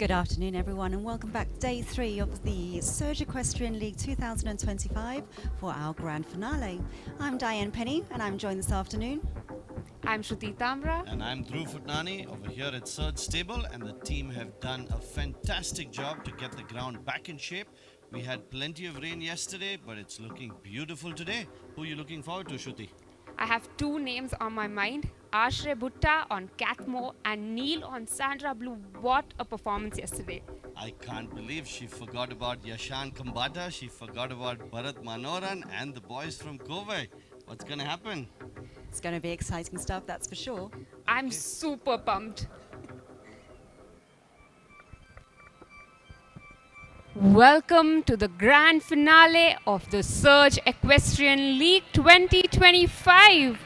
Good afternoon, everyone, and welcome back to Day 3 of the Surge Equestrian League 2025 for our grand finale. I'm Diane Penny, and I'm joined this afternoon. I'm Shruti Tamra. And I'm Dhruv Futnani over here at Surge Stable, and the team have done a fantastic job to get the ground back in shape. We had plenty of rain yesterday, but it's looking beautiful today. Who are you looking forward to, Shruti? I have two names on my mind, Ashray Bhutta on Catmo and Neil on Sandra Blue. What a performance yesterday. I can't believe she forgot about Yashan Kambata, she forgot about Bharat Manoran and the boys from Kovai. What's going to happen? It's going to be exciting stuff, that's for sure. I'm super pumped. Welcome to the grand finale of the Surge Equestrian League 2025.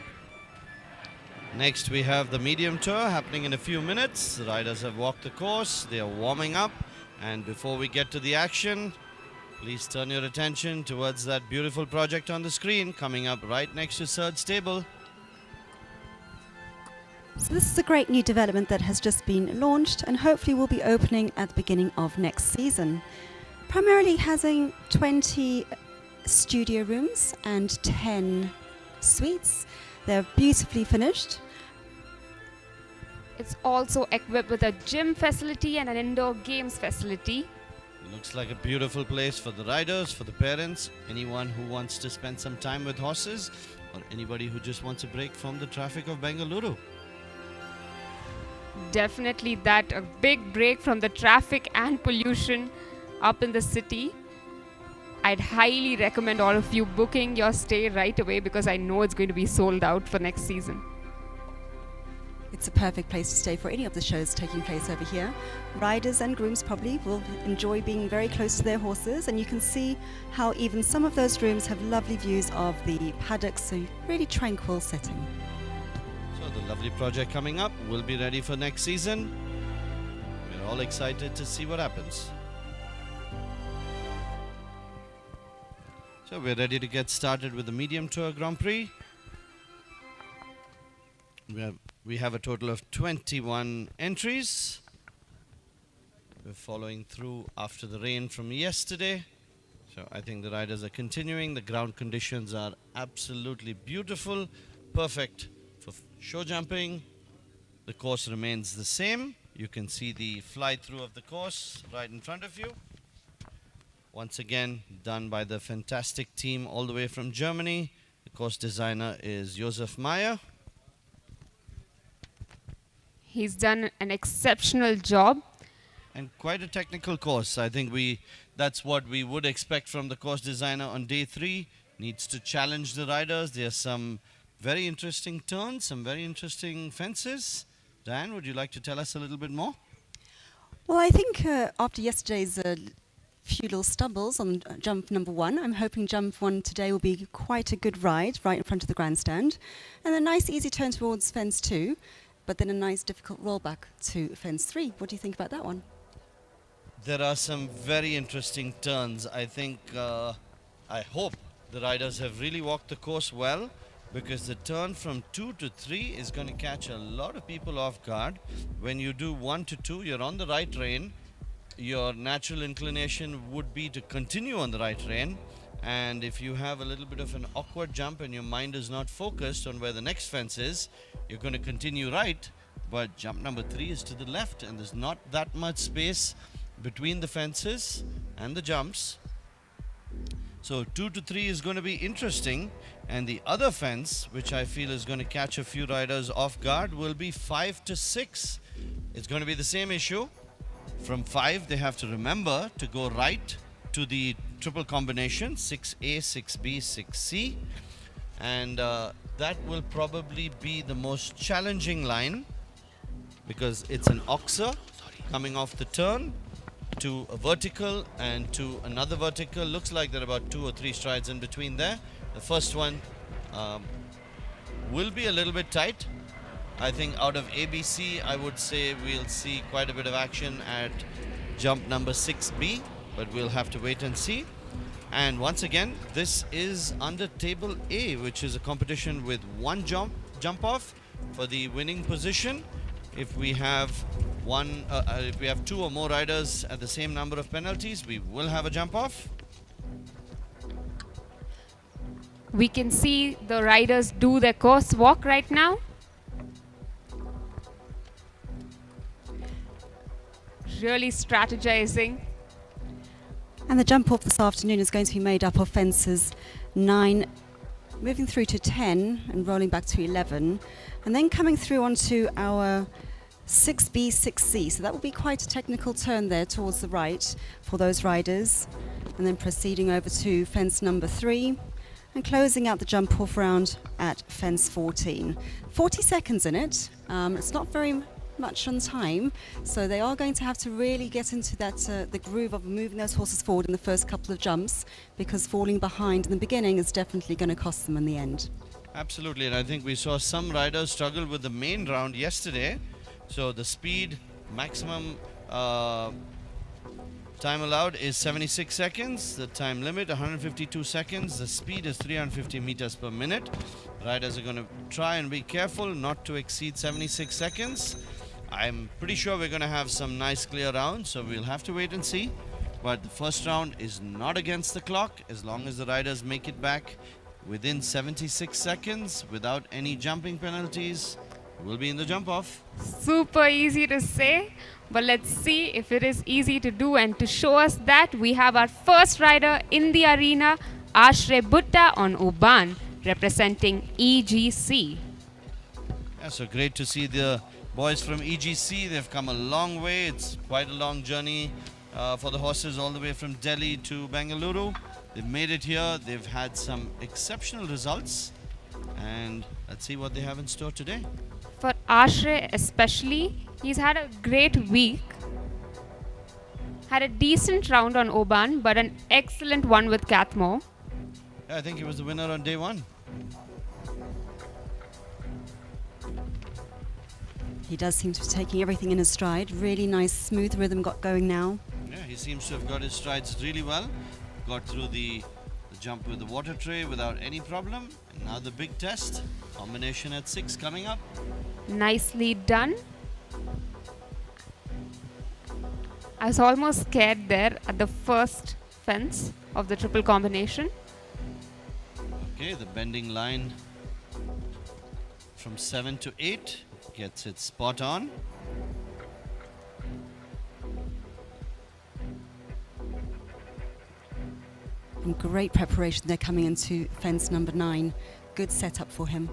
Next, we have the medium tour happening in a few minutes. The riders have walked the course, they are warming up. And before we get to the action, please turn your attention towards that beautiful project on the screen coming up right next to Surge Stable. So this is a great new development that has just been launched and hopefully will be opening at the beginning of next season. Primarily having 20 studio rooms and 10 suites. They're beautifully finished. It's also equipped with a gym facility and an indoor games facility. It looks like a beautiful place for the riders, for the parents, anyone who wants to spend some time with horses, or anybody who just wants a break from the traffic of Bengaluru. Definitely that, a big break from the traffic and pollution up in the city. I'd highly recommend all of you booking your stay right away because I know it's going to be sold out for next season. It's a perfect place to stay for any of the shows taking place over here. Riders and grooms probably will enjoy being very close to their horses, and you can see how even some of those rooms have lovely views of the paddocks, so really tranquil setting. So the lovely project coming up will be ready for next season. We're all excited to see what happens. So we're ready to get started with the Medium Tour Grand Prix. We have a total of 21 entries. We're following through after the rain from yesterday. So I think the riders are continuing. The ground conditions are absolutely beautiful, perfect for show jumping. The course remains the same. You can see the fly through of the course right in front of you. Once again, done by the fantastic team all the way from Germany. The course designer is Josef Meyer. He's done an exceptional job. And quite a technical course. I think that's what we would expect from the course designer on day 3. Needs to challenge the riders. There are some very interesting turns, some very interesting fences. Diane, would you like to tell us a little bit more? Well, I think after yesterday's few little stumbles on jump number 1, I'm hoping jump 1 today will be quite a good ride right in front of the grandstand. And a nice easy turn towards fence 2, but then a nice difficult rollback to fence 3. What do you think about that one? There are some very interesting turns. I think, I hope the riders have really walked the course well, because the turn from 2 to 3 is going to catch a lot of people off guard. When you do 1 to 2, you're on the right rein. Your natural inclination would be to continue on the right rein, and if you have a little bit of an awkward jump and your mind is not focused on where the next fence is, you're going to continue right, but jump number 3 is to the left and there's not that much space between the fences and the jumps. So 2 to 3 is going to be interesting, and the other fence, which I feel is going to catch a few riders off guard, will be 5 to 6. It's going to be the same issue. From 5, they have to remember to go right to the triple combination, 6A, 6B, 6C. And that will probably be the most challenging line, because it's an oxer coming off the turn to a vertical and to another vertical. Looks like there are about 2 or 3 strides in between there. The first one will be a little bit tight. I think out of ABC, I would say we'll see quite a bit of action at jump number 6B, but we'll have to wait and see. And once again, this is under table A, which is a competition with 1 jump off for the winning position. If we have if we have 2 or more riders at the same number of penalties, we will have a jump off. We can see the riders do their course walk right now. Really strategizing. And the jump off this afternoon is going to be made up of fences 9, moving through to 10 and rolling back to 11, and then coming through onto our 6B, 6C. So that will be quite a technical turn there towards the right for those riders. And then proceeding over to fence number 3 and closing out the jump off round at fence 14. 40 seconds in it. It's not very much on time, so they are going to have to really get into that the groove of moving those horses forward in the first couple of jumps, because falling behind in the beginning is definitely going to cost them in the end. Absolutely, and I think we saw some riders struggle with the main round yesterday. So the speed maximum time allowed is 76 seconds. The time limit 152 seconds. The speed is 350 meters per minute. Riders are going to try and be careful not to exceed 76 seconds. I'm pretty sure we're going to have some nice clear rounds, so we'll have to wait and see. But the first round is not against the clock as long as the riders make it back within 76 seconds without any jumping penalties. We'll be in the jump off. Super easy to say, but let's see if it is easy to do. And to show us that, we have our first rider in the arena, Ashray Butta on Oban, representing EGC. Yeah, so great to see the boys from EGC. They've come a long way. It's quite a long journey for the horses all the way from Delhi to Bengaluru. They've made it here. They've had some exceptional results, and let's see what they have in store today. For Ashray especially, he's had a great week. Had a decent round on Oban, but an excellent one with Cathmore. Yeah, I think he was the winner on day 1. He does seem to be taking everything in his stride. Really nice, smooth rhythm got going now. Yeah, he seems to have got his strides really well. Got through the jump with the water tray without any problem. And now the big test, combination at 6 coming up. Nicely done. I was almost scared there at the first fence of the triple combination. Okay, the bending line from 7 to 8 gets it spot on. And great preparation there coming into fence number 9. Good setup for him.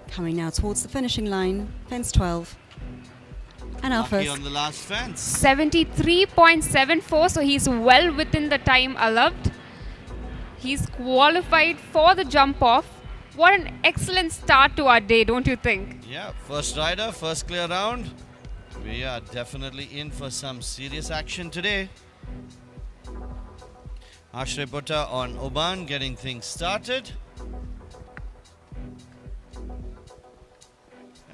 Coming now towards the finishing line, fence 12. And our Lucky first. on the last fence. 73.74, so he's well within the time allowed. He's qualified for the jump off. What an excellent start to our day, don't you think? Yeah, first rider, first clear round. We are definitely in for some serious action today. Ashray Butta on Oban getting things started.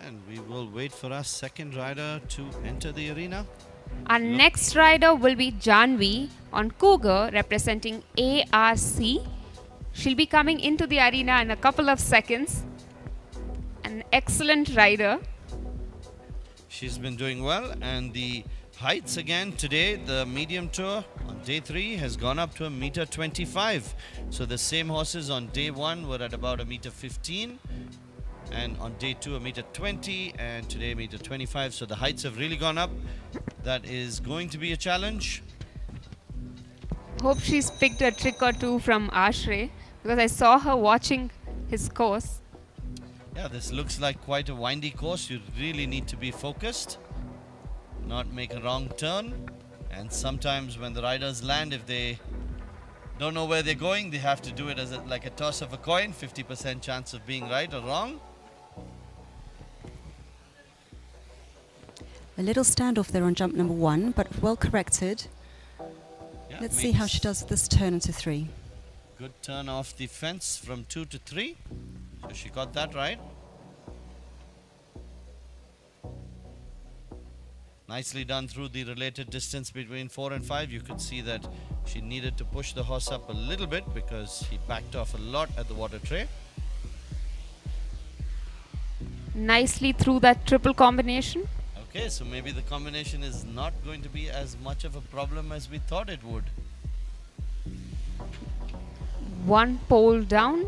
And we will wait for our second rider to enter the arena. Our next rider will be Janvi on Cougar, representing ARC. She'll be coming into the arena in a couple of seconds. An excellent rider. She's been doing well, and the heights again today, the medium tour on day 3 has gone up to 1.25 meters. So the same horses on day 1 were at about 1.15 meters, and on day 2 1.20 meters, and today 1.25 meters. So the heights have really gone up. That is going to be a challenge. Hope she's picked a trick or two from Ashray, because I saw her watching his course. Yeah, this looks like quite a windy course. You really need to be focused, not make a wrong turn. And sometimes when the riders land, if they don't know where they're going, they have to do it as like a toss of a coin, 50% chance of being right or wrong. A little standoff there on jump number 1, but well corrected. Yeah, Let's see how she does with this turn into 3. Good turn off the fence from 2 to 3. So she got that right. Nicely done through the related distance between 4 and 5. You could see that she needed to push the horse up a little bit because he backed off a lot at the water tray. nicely through that triple combination. Okay, so maybe the combination is not going to be as much of a problem as we thought it would. One pole down.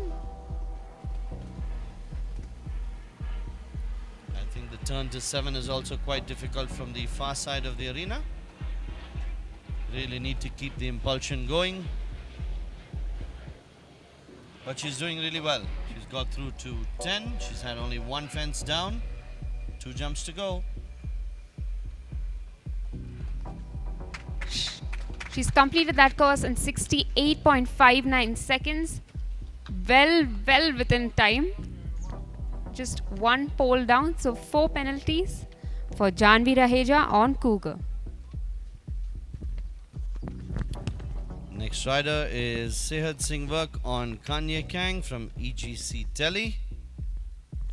I think the turn to 7 is also quite difficult from the far side of the arena. Really need to keep the impulsion going. But she's doing really well. She's got through to 10. She's had only one fence down. 2 jumps to go. She's completed that course in 68.59 seconds. Well within time. Just one pole down, so 4 penalties for Janvi Raheja on Cougar. Next rider is Sehat Singh Work on Kanye Kang from EGC Delhi.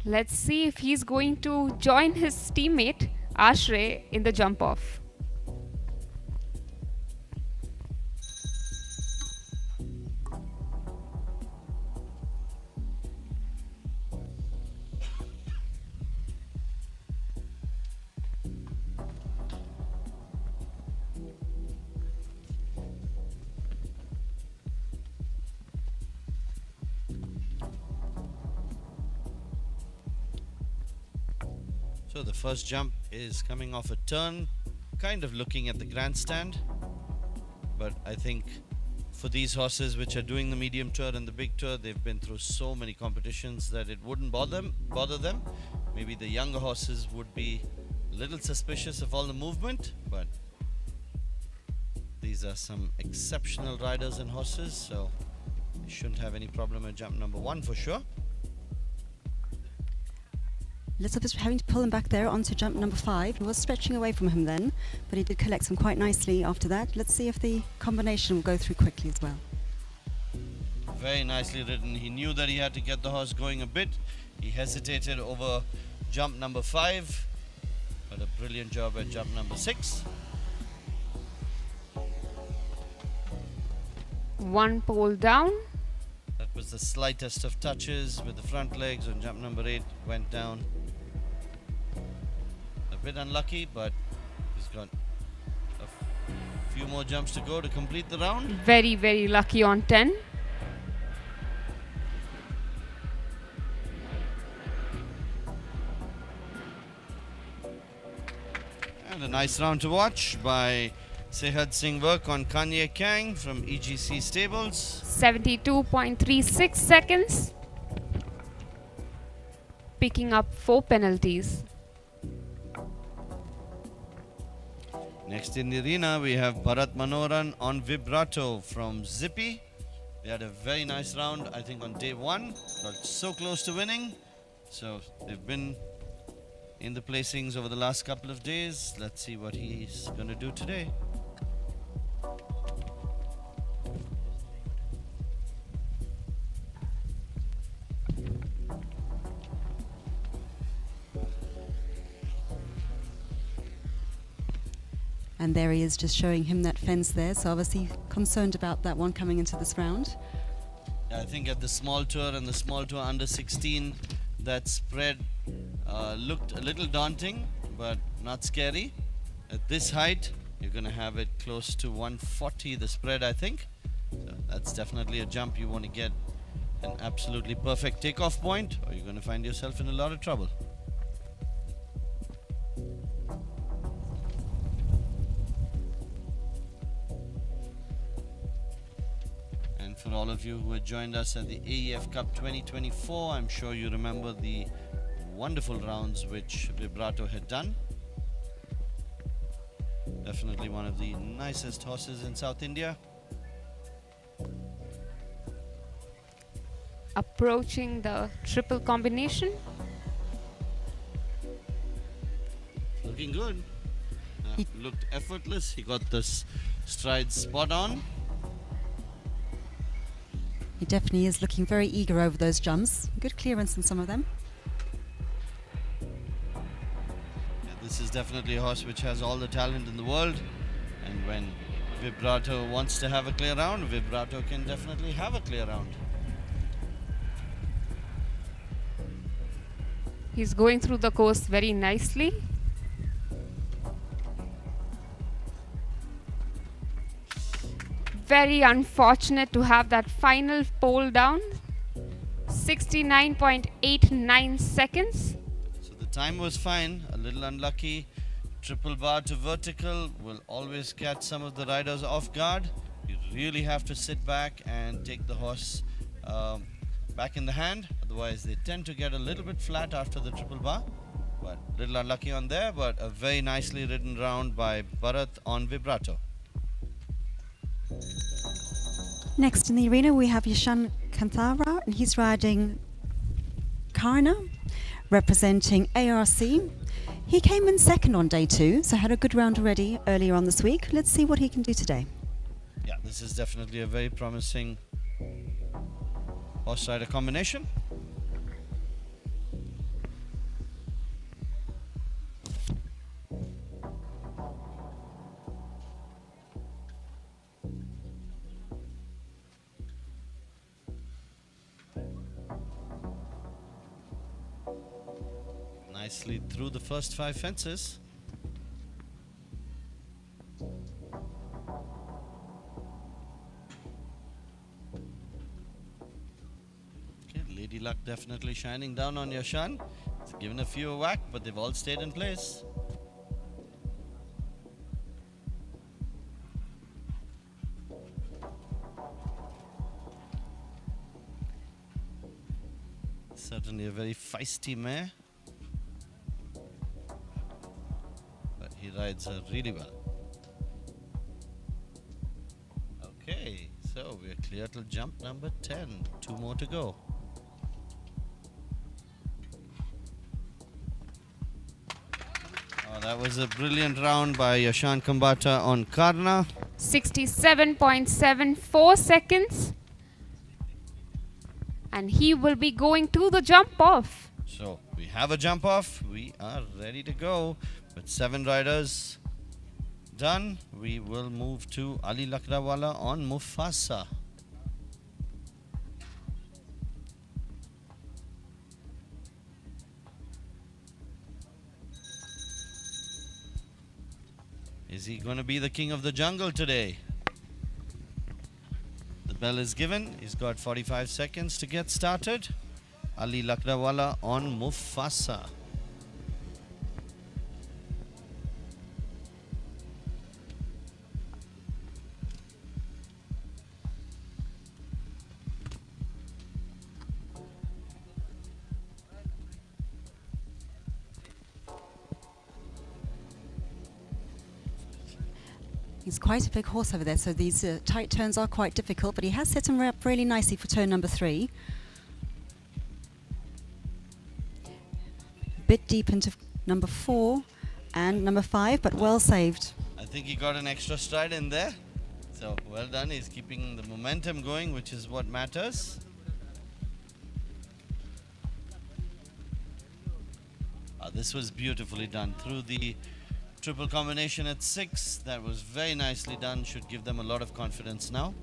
Let's see if he's going to join his teammate Ashray in the jump off. So the first jump is coming off a turn, kind of looking at the grandstand. But I think for these horses which are doing the medium tour and the big tour, they've been through so many competitions that it wouldn't bother them. Maybe the younger horses would be a little suspicious of all the movement, but these are some exceptional riders and horses, so they shouldn't have any problem at jump number 1 for sure. Elizabeth having to pull him back there onto jump number 5. He was stretching away from him then, but he did collect them quite nicely after that. Let's see if the combination will go through quickly as well. Very nicely ridden. He knew that he had to get the horse going a bit. He hesitated over jump number 5, but a brilliant job at jump number 6. One pole down. That was the slightest of touches with the front legs on jump number 8, went down. A bit unlucky, but he's got a few more jumps to go to complete the round. Very lucky on 10. And a nice round to watch by Sehat Singh Work on Kanye Kang from EGC Stables. 72.36 seconds. Picking up 4 penalties. Next in the arena, we have Bharat Manoran on Vibrato from Zippy. They had a very nice round, I think, on day 1. Got so close to winning. So they've been in the placings over the last couple of days. Let's see what he's going to do today. And there he is, just showing him that fence there. So obviously concerned about that one coming into this round. I think at the small tour and the small tour under 16, that spread looked a little daunting, but not scary. At this height, you're going to have it close to 140, the spread, I think. So that's definitely a jump you want to get an absolutely perfect takeoff point, or you're going to find yourself in a lot of trouble. And for all of you who had joined us at the AEF Cup 2024, I'm sure you remember the wonderful rounds which Vibrato had done. Definitely one of the nicest horses in South India. Approaching the triple combination. Looking good. Looked effortless. He got the strides spot on. He definitely is looking very eager over those jumps. Good clearance in some of them. This is definitely a horse which has all the talent in the world, and when Vibrato wants to have a clear round, Vibrato can definitely have a clear round. He's going through the course very nicely. Very unfortunate to have that final pole down. 69.89 seconds. So the time was fine, a little unlucky. Triple bar to vertical will always catch some of the riders off guard. You really have to sit back and take the horse back in the hand, otherwise they tend to get a little bit flat after the triple bar. But a little unlucky on there, but a very nicely ridden round by Bharat on vibrato. Next in the arena we have Yashan Kantara, and he's riding Karna, representing ARC. He came in second on day 2, so had a good round already earlier on this week. Let's see what he can do today. Yeah, this is definitely a very promising horse rider combination. Nicely through the first 5 fences. Okay, Lady Luck definitely shining down on Yashan. It's given a few a whack, but they've all stayed in place. Certainly a very feisty mare. He rides her really well. Okay, so we're clear till jump number 10. 2 more to go. Oh, that was a brilliant round by Yashan Kambata on Karna. 67.74 seconds. And he will be going to the jump off. So we have a jump off. We are ready to go. With 7 riders done, we will move to Ali Lakdawala on Mufasa. Is he going to be the king of the jungle today? The bell is given. He's got 45 seconds to get started. Ali Lakdawala on Mufasa. He's quite a big horse over there, so these tight turns are quite difficult, but he has set him up really nicely for turn number 3. A bit deep into number 4 and number 5, but well saved. I think he got an extra stride in there. So well done. He's keeping the momentum going, which is what matters. This was beautifully done through the triple combination at 6. That was very nicely done. Should give them a lot of confidence now.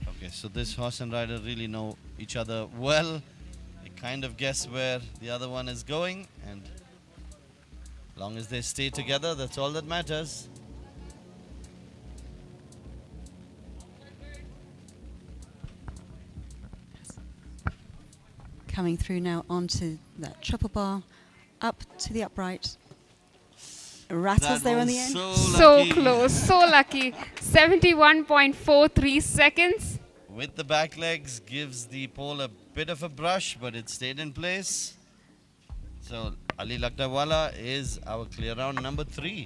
Okay, so this horse and rider really know each other well. They kind of guess where the other one is going, and as long as they stay together, that's all that matters. Coming through now onto that triple bar, up to the upright. Rattles there on the end. So close, so lucky. 71.43 seconds. With the back legs, gives the pole a bit of a brush, but it stayed in place. So Ali Lakdawala is our clear round number 3.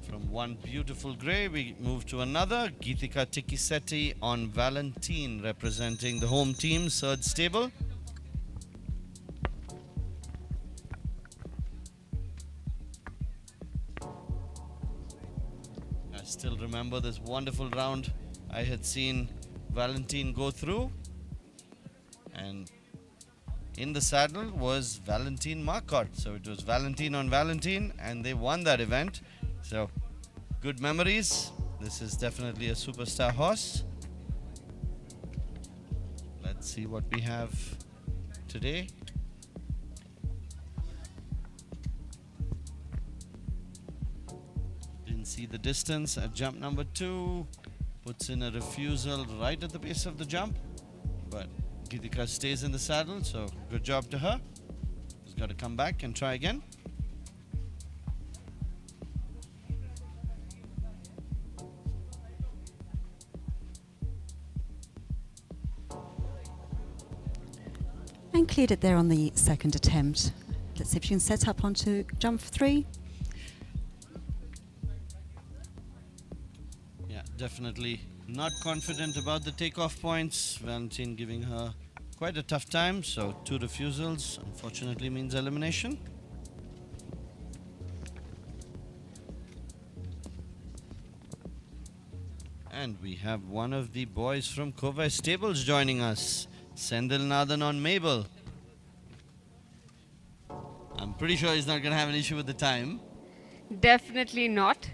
From one beautiful grey, we move to another. Geetika Tikiseti on Valentine, representing the home team, third stable. I still remember this wonderful round I had seen Valentine go through, and in the saddle was Valentine Marcotte. So it was Valentine on Valentine, and they won that event. So good memories. This is definitely a superstar horse. Let's see what we have today. Didn't see the distance at jump number 2. Puts in a refusal right at the base of the jump, but Geetika stays in the saddle, so good job to her. She's got to come back and try again. And cleared it there on the second attempt. Let's see if she can set up onto jump 3. Yeah, definitely not confident about the takeoff points. Valentine giving her quite a tough time, so 2 refusals unfortunately means elimination. And we have one of the boys from Kovai Stables joining us, Sendil Nathan on Mabel. I'm pretty sure he's not going to have an issue with the time. Definitely not.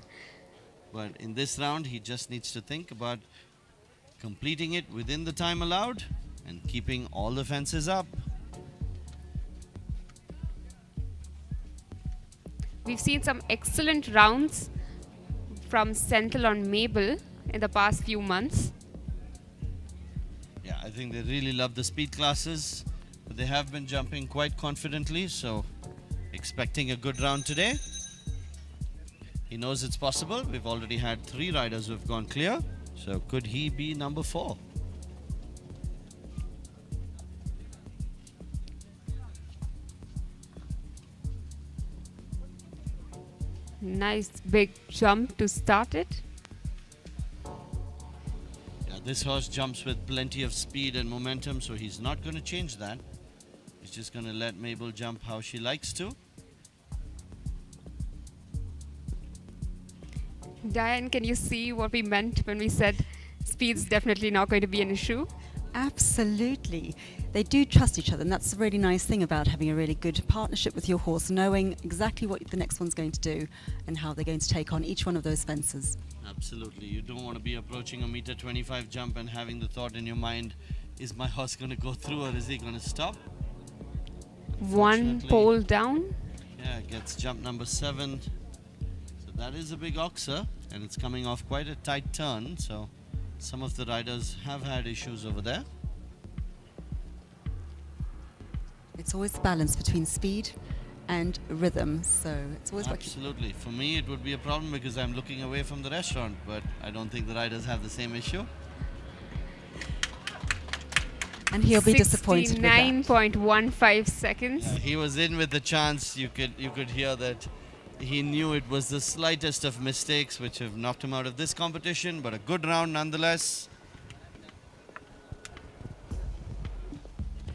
But in this round, he just needs to think about completing it within the time allowed and keeping all the fences up. We've seen some excellent rounds from Senthil on Mabel in the past few months. Yeah, I think they really love the speed classes, but they have been jumping quite confidently, so expecting a good round today. He knows it's possible. We've already had 3 riders who've gone clear, so could he be number 4? Nice big jump to start it. Yeah, this horse jumps with plenty of speed and momentum, so he's not going to change that. He's just going to let Mabel jump how she likes to. Diane, can you see what we meant when we said speed's definitely not going to be an issue? Absolutely. They do trust each other, and that's a really nice thing about having a really good partnership with your horse, knowing exactly what the next one's going to do and how they're going to take on each one of those fences. Absolutely. You don't want to be approaching a meter 25 jump and having the thought in your mind, is my horse going to go through or is he going to stop? One Unfortunately, pole down. Yeah, gets jump number 7. So that is a big oxer, and it's coming off quite a tight turn, so some of the riders have had issues over there. It's always the balance between speed and rhythm, so it's always Absolutely. For me, it would be a problem because I'm looking away from the restaurant, but I don't think the riders have the same issue. and he'll be disappointed with that. 69.15 seconds. Yeah, he was in with the chance. You could hear that he knew it was the slightest of mistakes which have knocked him out of this competition, but a good round nonetheless.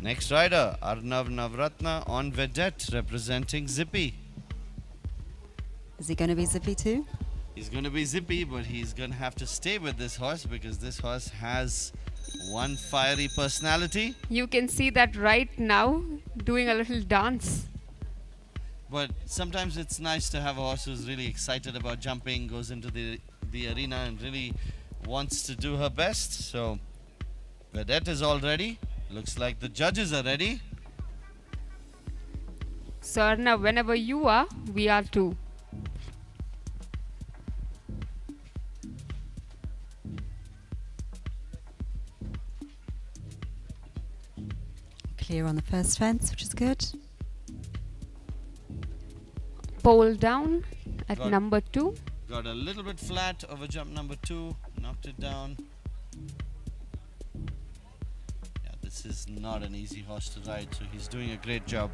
Next rider, Arnav Navratna on Vedette, representing Zippy. Is he going to be zippy too? He's going to be zippy, but he's going to have to stay with this horse because this horse has one fiery personality. You can see that right now doing a little dance. But sometimes it's nice to have a horse who's really excited about jumping, goes into the arena and really wants to do her best. So Vedette is all ready. Looks like the judges are ready. Sarna, whenever you are, we are too. Clear on the first fence, which is good. Pole down at Got- number 2. Got a little bit flat over jump number 2, knocked it down. Yeah, this is not an easy horse to ride, so he's doing a great job.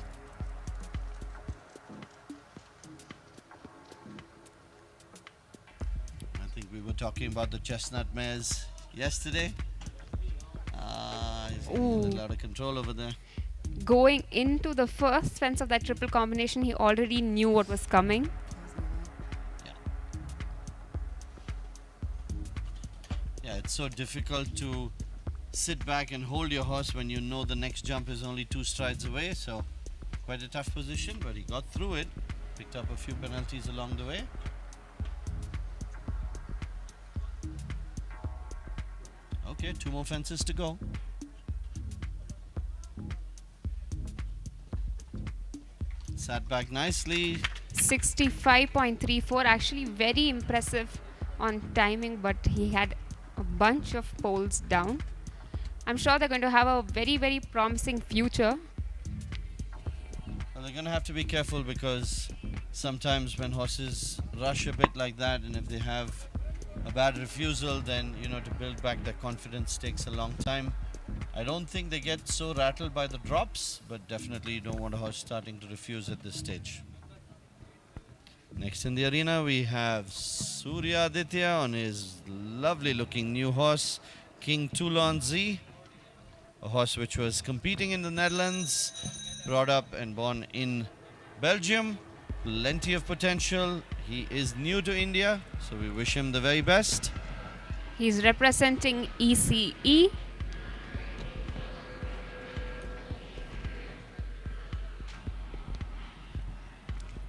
I think we were talking about the chestnut mares yesterday. He's getting a little Ooh. out of control over there. Going into the first fence of that triple combination, he already knew what was coming. Yeah, it's so difficult to sit back and hold your horse when you know the next jump is only 2 strides away. So quite a tough position, but he got through it. Picked up a few penalties along the way. Okay, 2 more fences to go. Sat back nicely. 65.34, actually very impressive on timing, but he had a bunch of poles down. I'm sure they're going to have a very, very promising future. Well, they're going to have to be careful because sometimes when horses rush a bit like that, and if they have a bad refusal, then to build back their confidence takes a long time. I don't think they get so rattled by the drops, but definitely you don't want a horse starting to refuse at this stage. Next in the arena we have Surya Aditya on his lovely looking new horse, King Toulon Z, a horse which was competing in the Netherlands, brought up and born in Belgium. Plenty of potential. He is new to India, so we wish him the very best. He's representing ECE.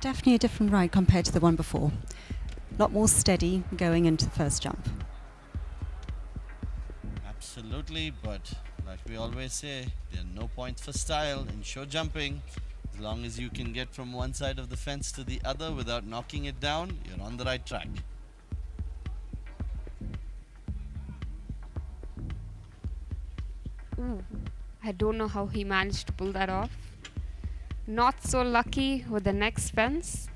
Definitely a different ride compared to the one before. A lot more steady going into the first jump. Absolutely, but like we always say, there are no points for style in show jumping. As long as you can get from one side of the fence to the other without knocking it down, you're on the right track. Ooh, I don't know how he managed to pull that off. Not so lucky with the next fence.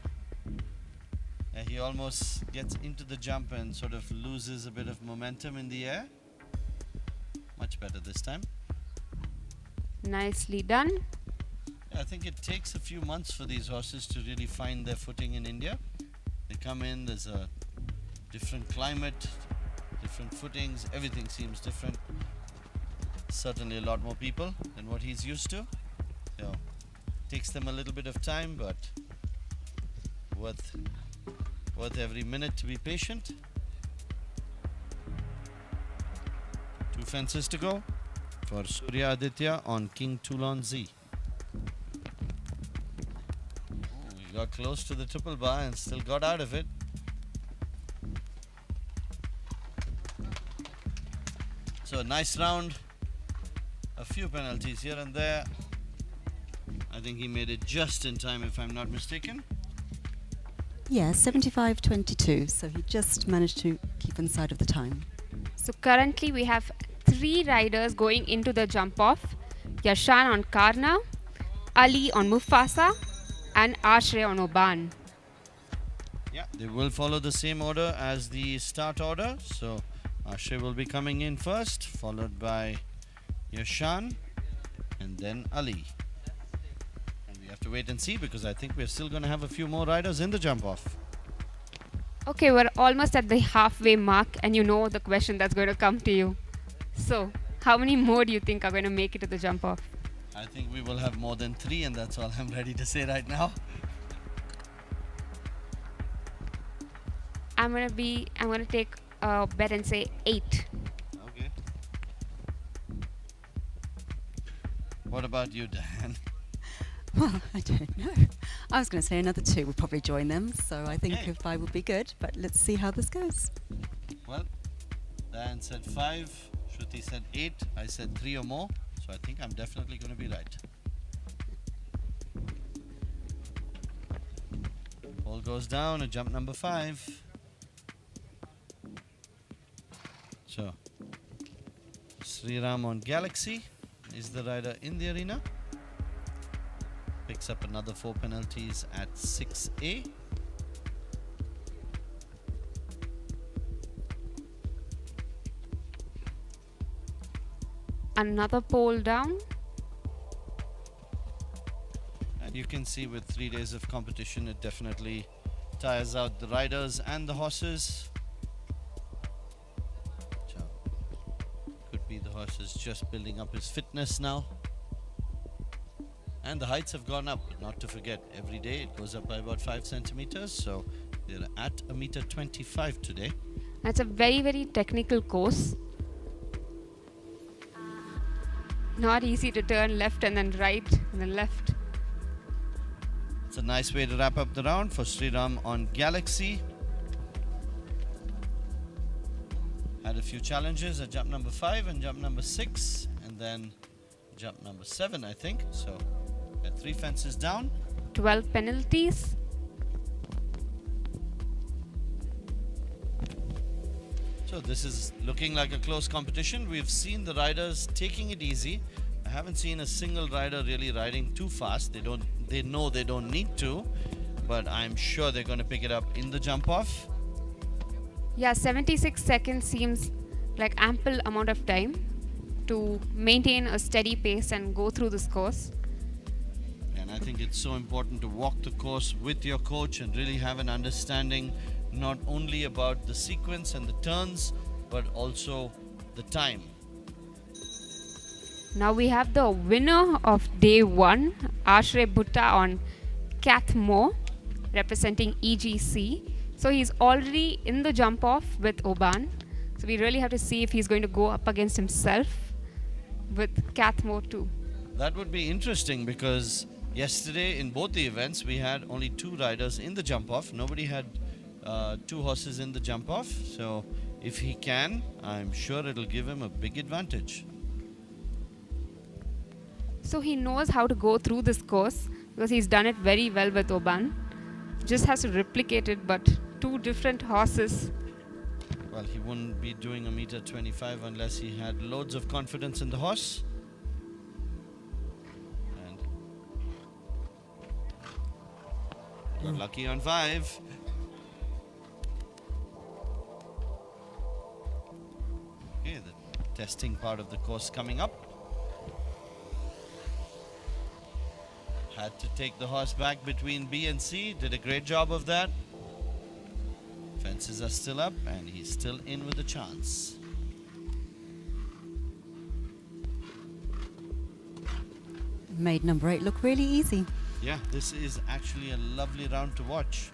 He almost gets into the jump and sort of loses a bit of momentum in the air. Much better this time. Nicely done. I think it takes a few months for these horses to really find their footing in India. They come in, there's a different climate, different footings, everything seems different. Certainly a lot more people than what he's used to. So takes them a little bit of time, but worth every minute to be patient. 2 fences to go for Surya Aditya on King Toulon Z. He got close to the triple bar and still got out of it. So a nice round. A few penalties here and there. I think he made it just in time, if I'm not mistaken. Yeah, 75.22, so he just managed to keep inside of the time. So currently we have 3 riders going into the jump off. Yashan on Karna, Ali on Mufasa, and Ashray on Oban. Yeah, they will follow the same order as the start order. So Ashray will be coming in first, followed by Yashan, and then Ali. And we have to wait and see because I think we're still going to have a few more riders in the jump off. Okay, we're almost at the halfway mark, and you know the question that's going to come to you. So, how many more do you think are going to make it to the jump off? I think we will have more than 3, and that's all I'm ready to say right now. I'm gonna take a bet and say 8. Okay. What about you, Dan? Well, I don't know. I was going to say another 2 would probably join them, so I think Okay. 5 would be good, but let's see how this goes. Well, Dan said 5, Shruti said 8, I said 3 or more, so I think I'm definitely going to be right. Ball goes down at jump number 5. So, Sriram on Galaxy is the rider in the arena. Picks up another 4 penalties at 6A. Another pole down. And you can see with 3 days of competition, it definitely tires out the riders and the horses. So, could be the horse is just building up his fitness now. And the heights have gone up, not to forget, every day it goes up by about 5 centimeters. So they're at 1.25 m today. That's a very, very technical course. Not easy to turn left and then right and then left. It's a nice way to wrap up the round for Sriram on Galaxy. Had a few challenges at jump number 5 and jump number 6, and then jump number 7, I think. So, got 3 fences down. 12 penalties. So this is looking like a close competition. We've seen the riders taking it easy. I haven't seen a single rider really riding too fast. They know they don't need to, but I'm sure they're going to pick it up in the jump off. Yeah, 76 seconds seems like ample amount of time to maintain a steady pace and go through this course. And I think it's so important to walk the course with your coach and really have an understanding not only about the sequence and the turns, but also the time. Now we have the winner of day 1, Ashray Bhutta on Cathmo, representing EGC. So he's already in the jump off with Oban. So we really have to see if he's going to go up against himself with Cathmo too. That would be interesting because yesterday in both the events we had only 2 riders in the jump off. Nobody had 2 horses in the jump off. So if he can, I'm sure it'll give him a big advantage. So he knows how to go through this course because he's done it very well with Oban. Just has to replicate it, but 2 different horses. Well, he wouldn't be doing a meter 25 unless he had loads of confidence in the horse. And got lucky on 5. Okay, the testing part of the course coming up. Had to take the horse back between B and C. Did a great job of that. Fences are still up and he's still in with a chance. Made number 8 look really easy. Yeah, this is actually a lovely round to watch.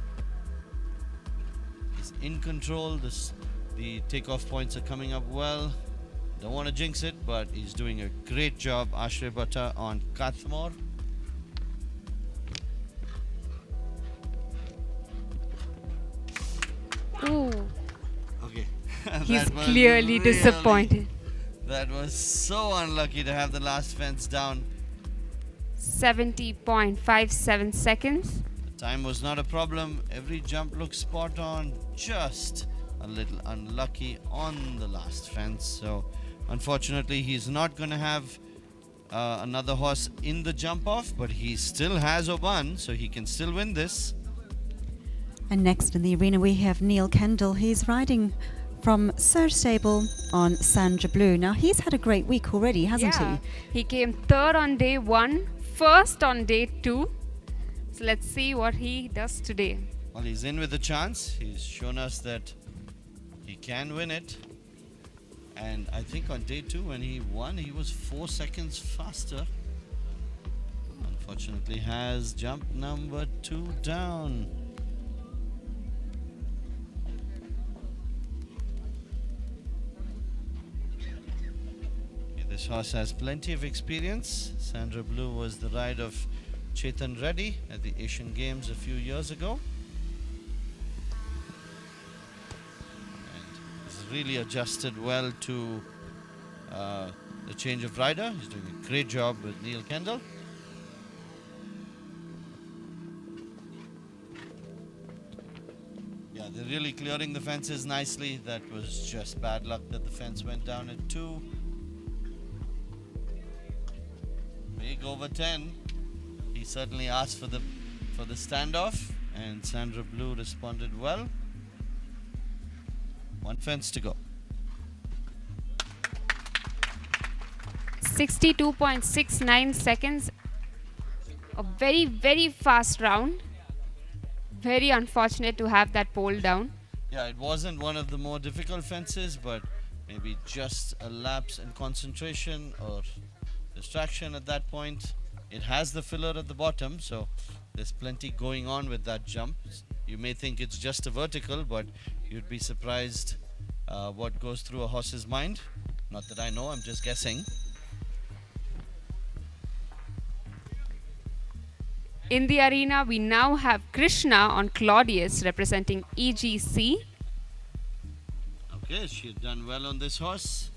He's in control. The takeoff points are coming up well. Don't want to jinx it, but he's doing a great job. Ashray Bhutta on Kathmor. Ooh, Okay. he's That was clearly really- disappointed. That was so unlucky to have the last fence down. 70.57 seconds. The time was not a problem. Every jump looked spot on. Just a little unlucky on the last fence. So unfortunately he's not going to have another horse in the jump off, but he still has Oban, so he can still win this. And next in the arena we have Neil Kendall. He's riding from Sir Stable on Sandra Blue. Now he's had a great week already, hasn't Yeah, he came 3rd on day 1, 1st on day 2. So let's see what he does today. Well, he's in with a chance. He's shown us that he can win it. And I think on day 2 when he won, he was 4 seconds faster. Unfortunately has jump number 2 down. This horse has plenty of experience. Sandra Blue was the ride of Chetan Reddy at the Asian Games a few years ago. And he's really adjusted well to the change of rider. He's doing a great job with Neil Kendall. Yeah, they're really clearing the fences nicely. That was just bad luck that the fence went down at 2. Big over 10. He certainly asked for the standoff, and Sandra Blue responded well. 1 fence to go. 62.69 seconds. A very, very fast round. Very unfortunate to have that pole down. Yeah, it wasn't one of the more difficult fences, but maybe just a lapse in concentration or distraction at that point. It has the filler at the bottom, so there's plenty going on with that jump. You may think it's just a vertical, but you'd be surprised what goes through a horse's mind. Not that I know, I'm just guessing. In the arena, we now have Krishna on Claudius representing EGC. Okay, she's done well on this horse.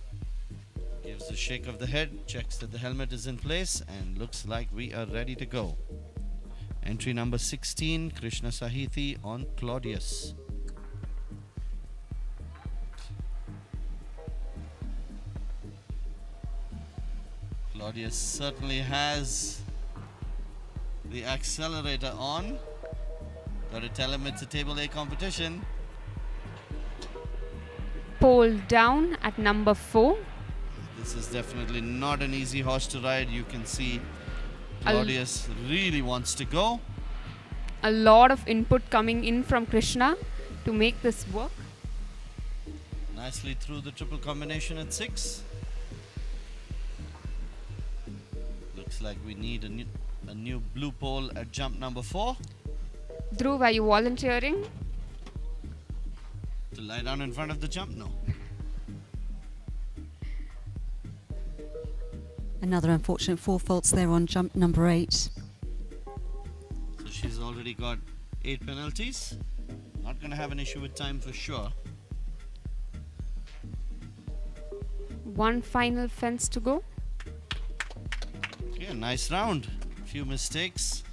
Gives a shake of the head, checks that the helmet is in place, and looks like we are ready to go. Entry number 16, Krishna Sahithi on Claudius. Claudius certainly has the accelerator on. Got to tell him it's a table A competition. Pole down at number 4. This is definitely not an easy horse to ride. You can see Claudius really wants to go. A lot of input coming in from Krishna to make this work. Nicely through the triple combination at 6. Looks like we need a new blue pole at jump number 4. Dhruv, are you volunteering? To lie down in front of the jump? No. Another unfortunate 4 faults there on jump number 8. So she's already got 8 penalties. Not going to have an issue with time for sure. One final fence to go. Okay, a nice round. Few mistakes,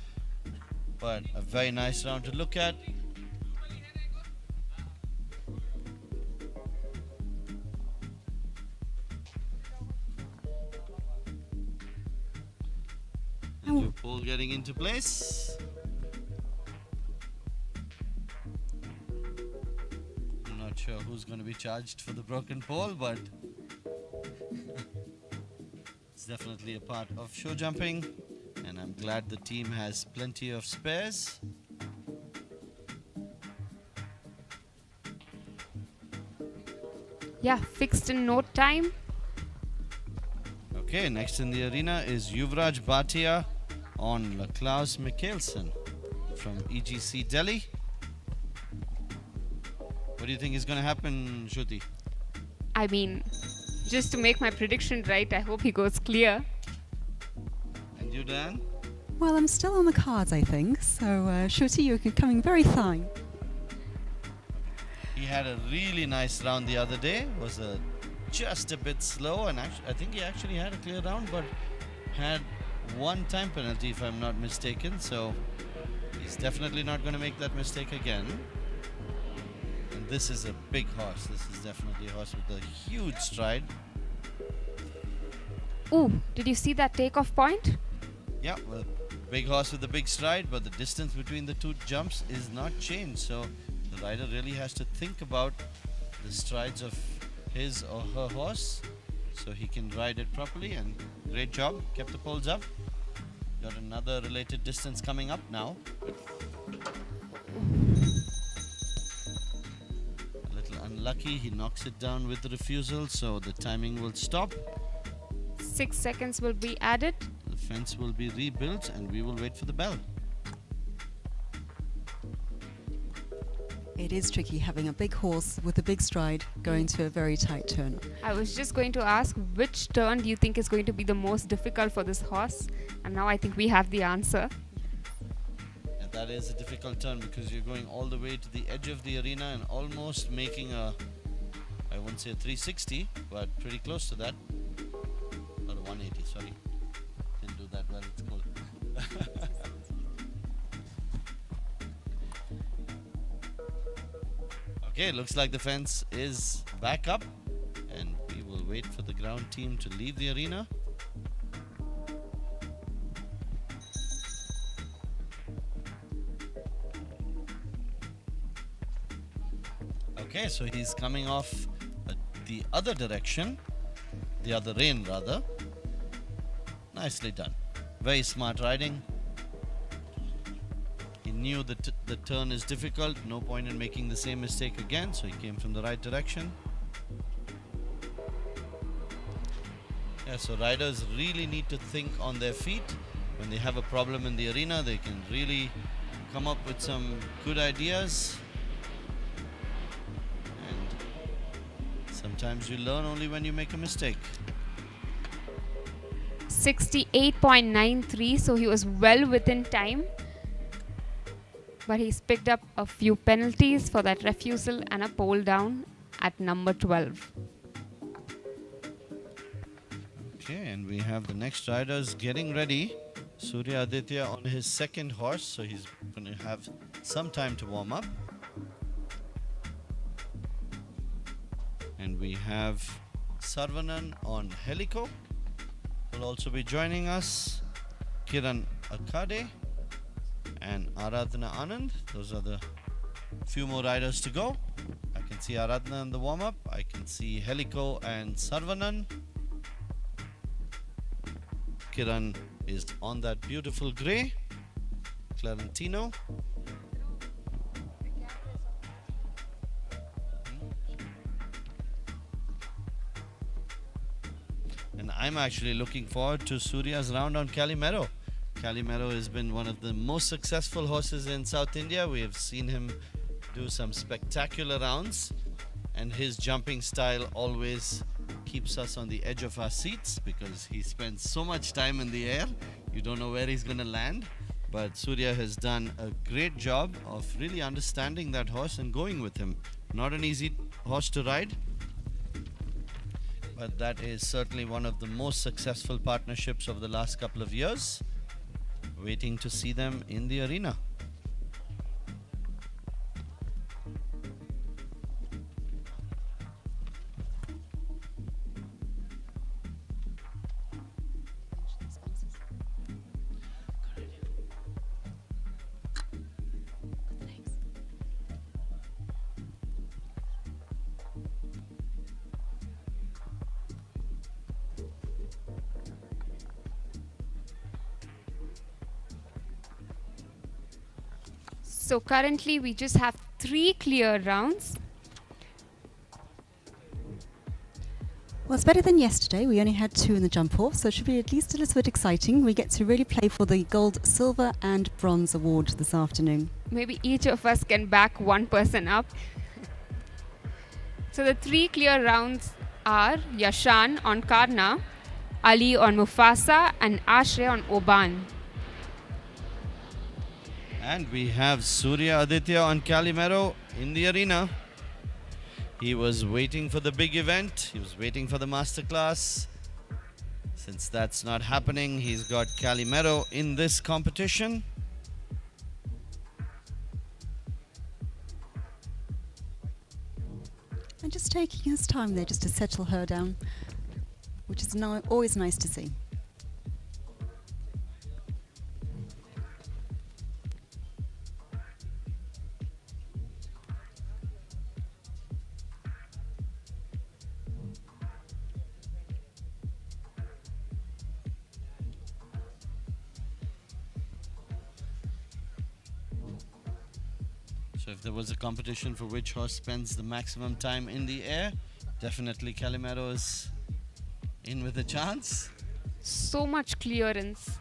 but a very nice round to look at. New pole getting into place. I'm not sure who's going to be charged for the broken pole, but it's definitely a part of show jumping, and I'm glad the team has plenty of spares. Yeah, fixed in no time. Okay, next in the arena is Yuvraj Bhatia on Klaus Mikkelsen from EGC Delhi. What do you think is going to happen, Shruti? I mean, just to make my prediction right, I hope he goes clear. And you, Dan? Well, I'm still on the cards, I think. So, Shruti, you're coming very fine. He had a really nice round the other day. Was just a bit slow, and I think he actually had a clear round, but had one time penalty, if I'm not mistaken. So he's definitely not going to make that mistake again. And this is a big horse. This is definitely a horse with a huge stride. Ooh, did you see that takeoff point? Yeah, well, big horse with a big stride, but the distance between the two jumps is not changed. So the rider really has to think about the strides of his or her horse so he can ride it properly. And great job, kept the poles up. Got another related distance coming up now. A little unlucky, he knocks it down with the refusal, so the timing will stop. 6 seconds will be added. The fence will be rebuilt and we will wait for the bell. It is tricky having a big horse with a big stride going to a very tight turn. I was just going to ask, which turn do you think is going to be the most difficult for this horse? And now I think we have the answer. And that is a difficult turn because you're going all the way to the edge of the arena and almost making a, I won't say a 360, but pretty close to that. Or a 180, sorry. Didn't do that well, it's cool. Okay, looks like the fence is back up and we will wait for the ground team to leave the arena. Okay, so he's coming off the other direction, the other rein rather. Nicely done. Very smart riding. He knew that the turn is difficult, no point in making the same mistake again, so he came from the right direction. Yeah, so riders really need to think on their feet. When they have a problem in the arena, they can really come up with some good ideas. And sometimes you learn only when you make a mistake. 68.93, so he was well within time. But he's picked up a few penalties for that refusal and a pole down at number 12. Okay, and we have the next riders getting ready. Surya Aditya on his second horse, so he's going to have some time to warm up. And we have Sarvanan on Helico, will also be joining us. Kiran Akade and Aradhana Anand. Those are the few more riders to go. I can see Aradhana in the warm-up. I can see Helico and Sarvanan. Kiran is on that beautiful grey Clarentino. And I'm actually looking forward to Surya's round on Calimero. Calimero has been one of the most successful horses in South India. We have seen him do some spectacular rounds, and his jumping style always keeps us on the edge of our seats because he spends so much time in the air. You don't know where he's going to land. But Surya has done a great job of really understanding that horse and going with him. Not an easy horse to ride, but that is certainly one of the most successful partnerships of the last couple of years. Waiting to see them in the arena. So currently we just have 3 clear rounds. Well, it's better than yesterday. We only had 2 in the jump off, so it should be at least a little bit exciting. We get to really play for the gold, silver and bronze award this afternoon. Maybe each of us can back one person up. So the 3 clear rounds are Yashan on Karna, Ali on Mufasa and Ashray on Oban. And we have Surya Aditya on Calimero in the arena. He was waiting for the big event. He was waiting for the masterclass. Since that's not happening, he's got Calimero in this competition. And just taking his time there just to settle her down, which is always nice to see. So if there was a competition for which horse spends the maximum time in the air, definitely Calimero is in with a chance. So much clearance.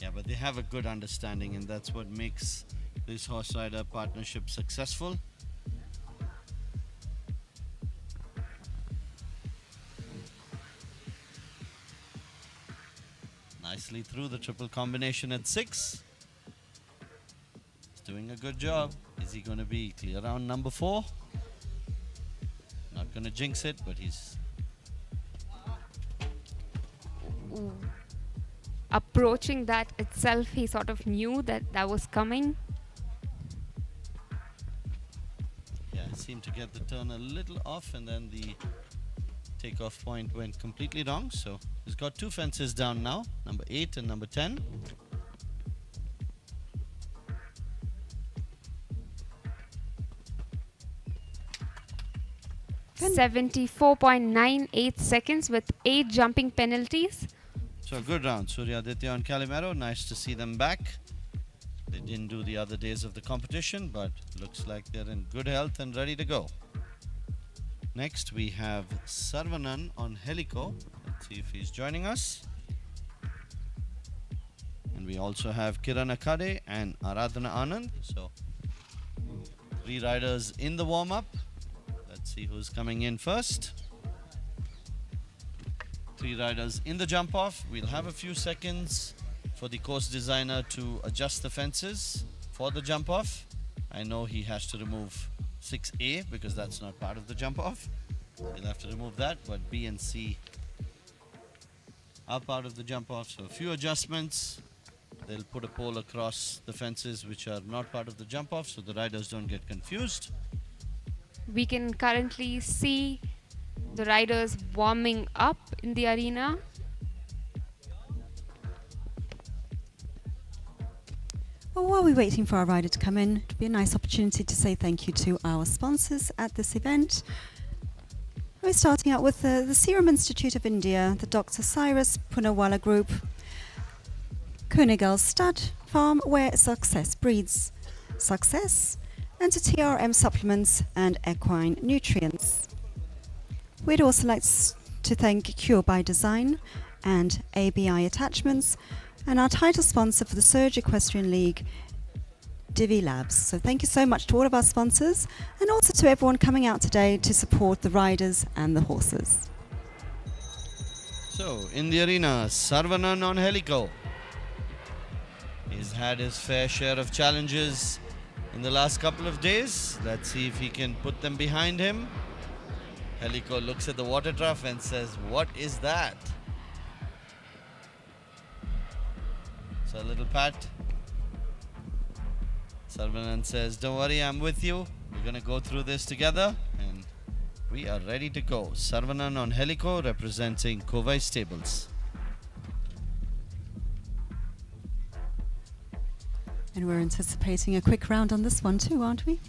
Yeah, but they have a good understanding, and that's what makes this horse rider partnership successful. Nicely through the triple combination at 6. He's doing a good job. Is he going to be clear round number 4? Not going to jinx it, but he's... Ooh. Approaching that itself, he sort of knew that that was coming. Yeah, seemed to get the turn a little off, and then the takeoff point went completely wrong. So he's got 2 fences down now, number 8 and number 10. Then 74.98 seconds with 8 jumping penalties. So a good round. Surya Aditya and Calimero, nice to see them back. They didn't do the other days of the competition, but looks like they're in good health and ready to go. Next we have Sarvanan on Helico. Let's see if he's joining us. And we also have Kiran Akade and Aradhana Anand. So 3 riders in the warm-up. Let's see who's coming in first. 3 riders in the jump-off. We'll have a few seconds for the course designer to adjust the fences for the jump off. I know he has to remove 6A because that's not part of the jump off. He'll have to remove that, but B and C are part of the jump off. So a few adjustments. They'll put a pole across the fences which are not part of the jump off so the riders don't get confused. We can currently see the riders warming up in the arena. Well, while we're waiting for our rider to come in, it'll be a nice opportunity to say thank you to our sponsors at this event. We're starting out with the Serum Institute of India, the Dr. Cyrus Poonawalla Group, Kunigal Stud Farm, where success breeds success, and to TRM Supplements and Equine Nutrients. We'd also like to thank Cure by Design and ABI Attachments, and our title sponsor for the Surge Equestrian League, Divi Labs. So thank you so much to all of our sponsors, and also to everyone coming out today to support the riders and the horses. So in the arena, Sarvanan on Helico. He's had his fair share of challenges in the last couple of days. Let's see if he can put them behind him. Helico looks at the water trough and says, "What is that?" So a little pat. Sarvanan says, "Don't worry, I'm with you. We're going to go through this together and we are ready to go." Sarvanan on Helico representing Kovai Stables. And we're anticipating a quick round on this one too, aren't we?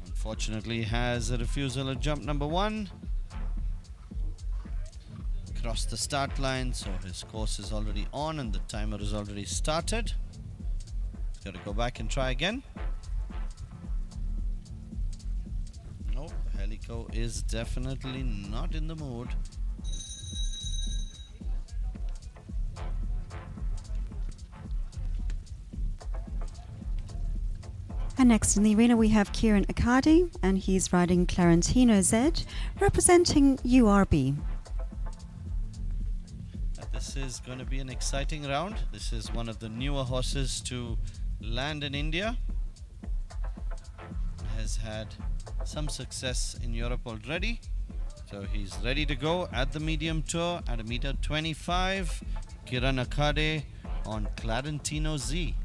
Unfortunately has a refusal at jump number 1. Crossed the start line, so his course is already on and the timer is already started. He's got to go back and try again. Nope, Helico is definitely not in the mood. And next in the arena we have Kieran Akadi, and he's riding Clarentino Z, representing URB. This is going to be an exciting round. This is one of the newer horses to land in India. Has had some success in Europe already. So he's ready to go at the medium tour at 1.25 m. Kiran Akade on Clarentino Z.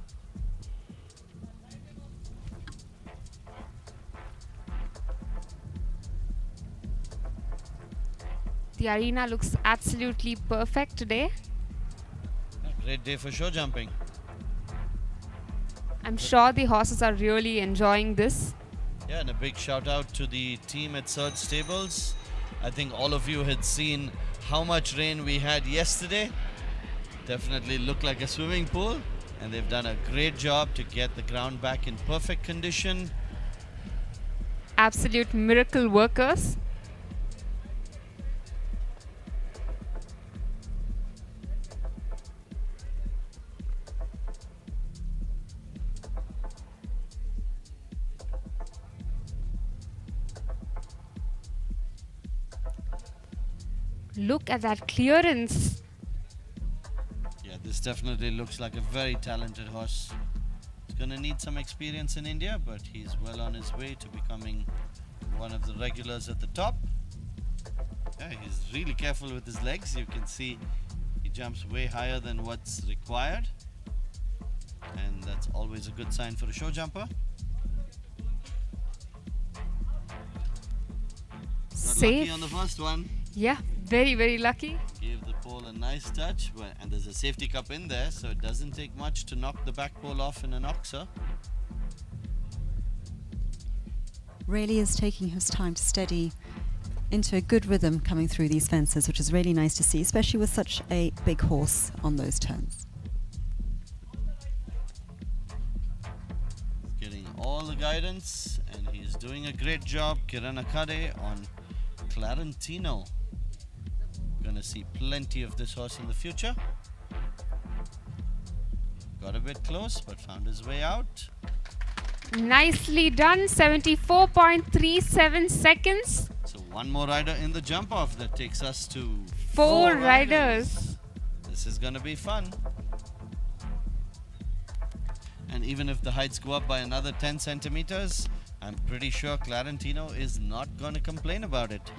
The arena looks absolutely perfect today. A great day for show jumping. I'm sure the horses are really enjoying this. Yeah, and a big shout out to the team at Surge Stables. I think all of you had seen how much rain we had yesterday. Definitely looked like a swimming pool, and they've done a great job to get the ground back in perfect condition. Absolute miracle workers. Look at that clearance. Yeah, this definitely looks like a very talented horse. He's going to need some experience in India, but he's well on his way to becoming one of the regulars at the top. Yeah, he's really careful with his legs. You can see he jumps way higher than what's required, and that's always a good sign for a show jumper. Got lucky on the first one. Yeah, very, very lucky. Gave the pole a nice touch, and there's a safety cup in there, so it doesn't take much to knock the back pole off in an oxer. Really is taking his time to steady into a good rhythm coming through these fences, which is really nice to see, especially with such a big horse on those turns. Getting all the guidance, and he's doing a great job. Kiran Akade on Clarentino. Gonna see plenty of this horse in the future. Got a bit close, but found his way out. Nicely done. 74.37 seconds. So One more rider in the jump off. That takes us to Four riders. This is going to be fun. And even if the heights go up by another 10 centimeters, I'm pretty sure Clarentino is not going to complain about it.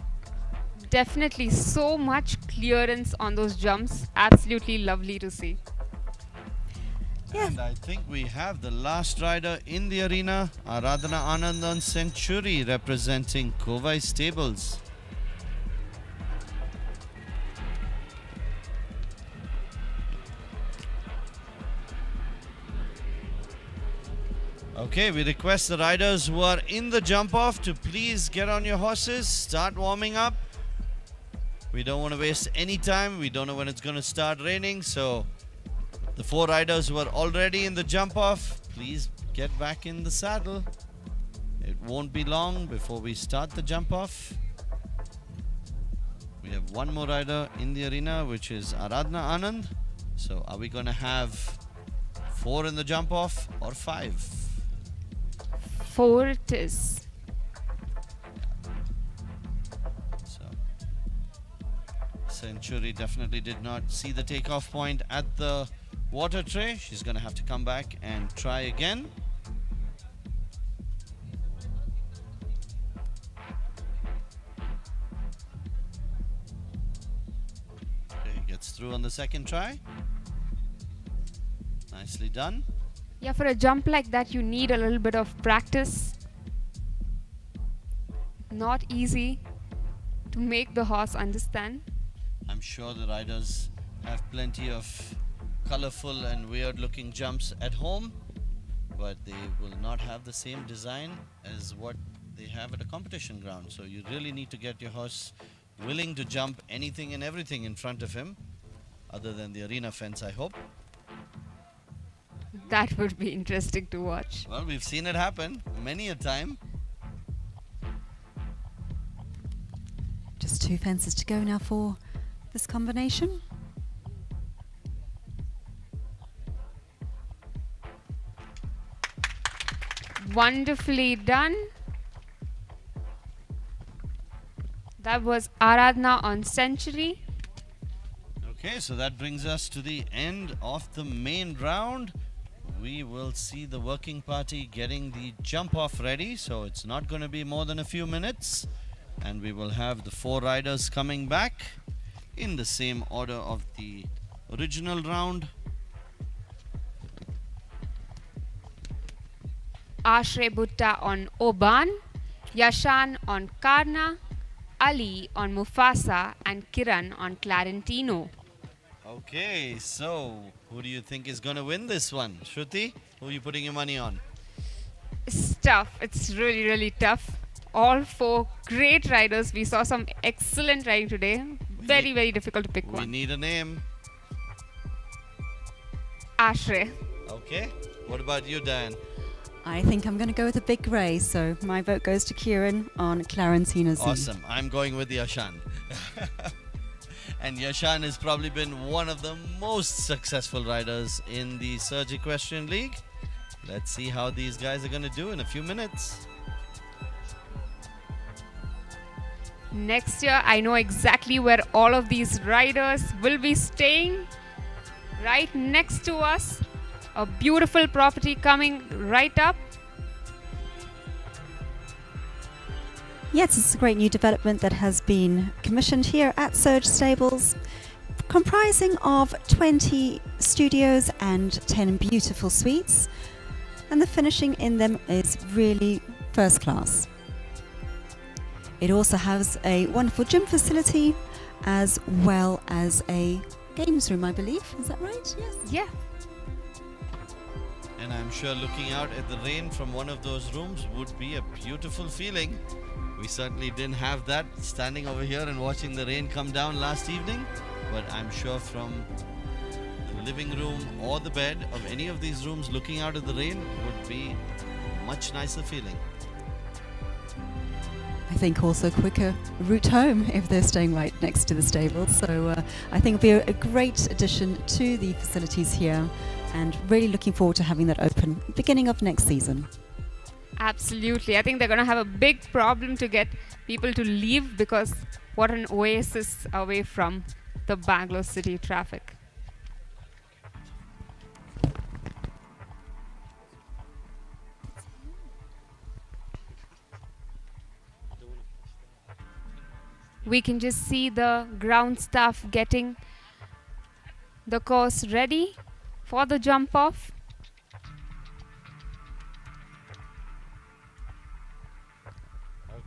Definitely so much clearance on those jumps. Absolutely lovely to see. Yeah. And I think we have the last rider in the arena, Aradhana Anand on Century, representing Kovai Stables. Okay, we request the riders who are in the jump off to please get on your horses, start warming up. We don't want to waste any time. We don't know when it's going to start raining, so the four riders who are already in the jump off, please get back in the saddle. It won't be long before we start the jump off. We have one more rider in the arena, which is Aradhana Anand. So are we going to have 4 in the jump off or 5? 4 it is. So Century definitely did not see the takeoff point at the water tray. She's going to have to come back and try again. Okay, gets through on the second try. Nicely done. Yeah, for a jump like that, you need a little bit of practice. Not easy to make the horse understand. I'm sure the riders have plenty of colorful and weird looking jumps at home, but they will not have the same design as what they have at a competition ground. So you really need to get your horse willing to jump anything and everything in front of him, other than the arena fence, I hope. That would be interesting to watch. Well, we've seen it happen many a time. Just 2 fences to go now for this combination. Wonderfully done. That was Aradhana on Century. Okay, so that brings us to the end of the main round. We will see the working party getting the jump off ready, so it's not going to be more than a few minutes, and we will have the 4 riders coming back in the same order of the original round. Ashray Bhutta on Oban, Yashan on Karna, Ali on Mufasa, and Kiran on Clarentino. Okay, so who do you think is going to win this one? Shruti, who are you putting your money on? It's tough. It's really, really tough. All 4 great riders. We saw some excellent riding today. Very, very difficult to pick We one. need a name. Ashray. Okay, what about you, Dan? I think I'm going to go with a big grey, so my vote goes to Kieran on Clarentino Z. Awesome. I'm going with Yashan. And Yashan has probably been one of the most successful riders in the Surge Equestrian League. Let's see how these guys are going to do in a few minutes. Next year, I know exactly where all of these riders will be staying. Right next to us. A beautiful property coming right up. Yes, it's a great new development that has been commissioned here at Surge Stables, comprising of 20 studios and 10 beautiful suites, and the finishing in them is really first class. It also has a wonderful gym facility as well as a games room, I believe. Is that right? Yes. Yeah. And I'm sure looking out at the rain from one of those rooms would be a beautiful feeling. We certainly didn't have that standing over here and watching the rain come down last evening, but I'm sure from the living room or the bed of any of these rooms looking out at the rain would be a much nicer feeling. I think also quicker route home if they're staying right next to the stables. So I think it'll be a great addition to the facilities here, and really looking forward to having that open beginning of next season. Absolutely. I think they're going to have a big problem to get people to leave because what an oasis away from the Bangalore city traffic. We can just see the ground staff getting the course ready for the jump off.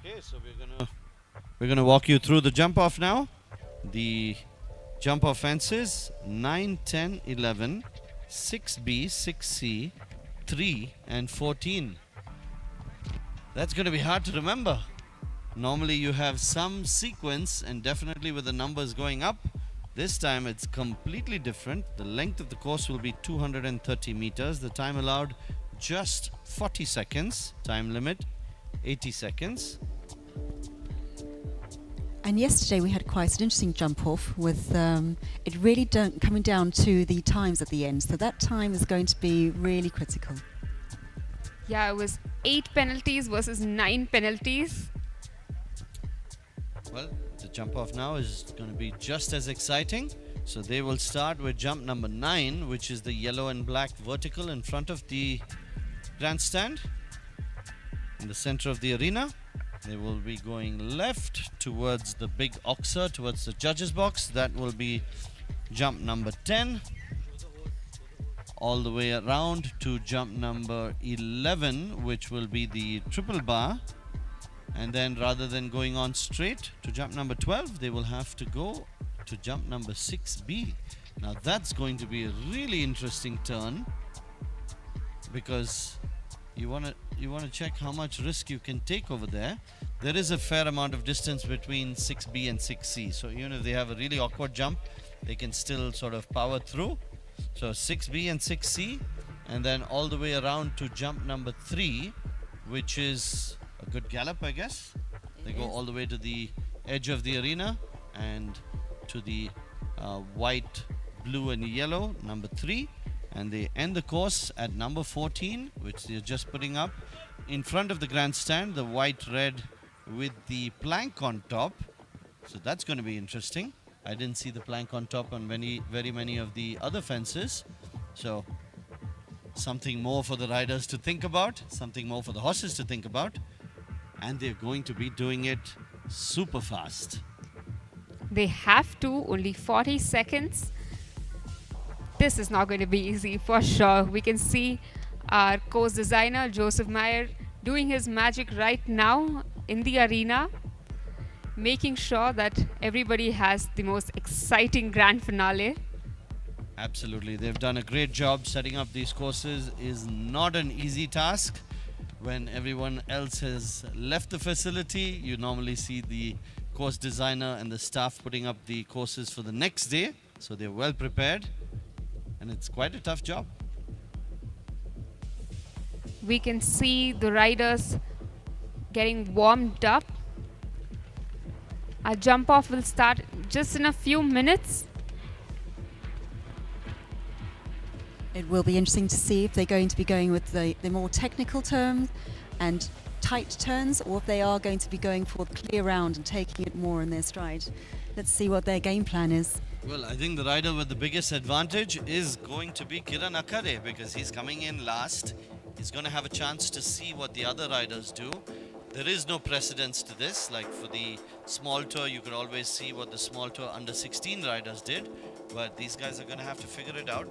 Okay, so we're gonna walk you through the jump off now. The jump off fences 9, 10, 11, 6B, 6C, 3 and 14. That's going to be hard to remember. Normally you have some sequence and definitely with the numbers going up. This time it's completely different. The length of the course will be 230 meters. The time allowed just 40 seconds. Time limit 80 seconds. And yesterday we had quite an interesting jump off with it really coming down to the times at the end. So that time is going to be really critical. Yeah, it was 8 penalties versus 9 penalties. Well, the jump off now is going to be just as exciting. So they will start with jump number 9, which is the yellow and black vertical in front of the grandstand in the center of the arena. They will be going left towards the big oxer, towards the judges box. That will be jump number 10. All the way around to jump number 11, which will be the triple bar. And then rather than going on straight to jump number 12, they will have to go to jump number 6B. Now that's going to be a really interesting turn because you want to check how much risk you can take over there. There is a fair amount of distance between 6B and 6C. So even if they have a really awkward jump, they can still sort of power through. So 6B and 6C, and then all the way around to jump number 3, which is a good gallop, I guess. They go all the way to the edge of the arena and to the white, blue and yellow, number 3. And they end the course at number 14, which they're just putting up in front of the grandstand, the white, red with the plank on top. So that's going to be interesting. I didn't see the plank on top on very many of the other fences. So something more for the riders to think about, something more for the horses to think about. And they're going to be doing it super fast. They have to, only 40 seconds. This is not going to be easy for sure. We can see our course designer, Joseph Meyer, doing his magic right now in the arena, making sure that everybody has the most exciting grand finale. Absolutely. They've done a great job. Setting up these courses is not an easy task. When everyone else has left the facility, you normally see the course designer and the staff putting up the courses for the next day. So they're well prepared. And it's quite a tough job. We can see the riders getting warmed up. Our jump off will start just in a few minutes. It will be interesting to see if they're going to be going with the more technical terms and tight turns, or if they are going to be going for the clear round and taking it more in their stride. Let's see what their game plan is. Well, I think the rider with the biggest advantage is going to be Kiran Akare because he's coming in last. He's going to have a chance to see what the other riders do. There is no precedence to this. Like for the small tour, you could always see what the small tour under 16 riders did. But these guys are going to have to figure it out.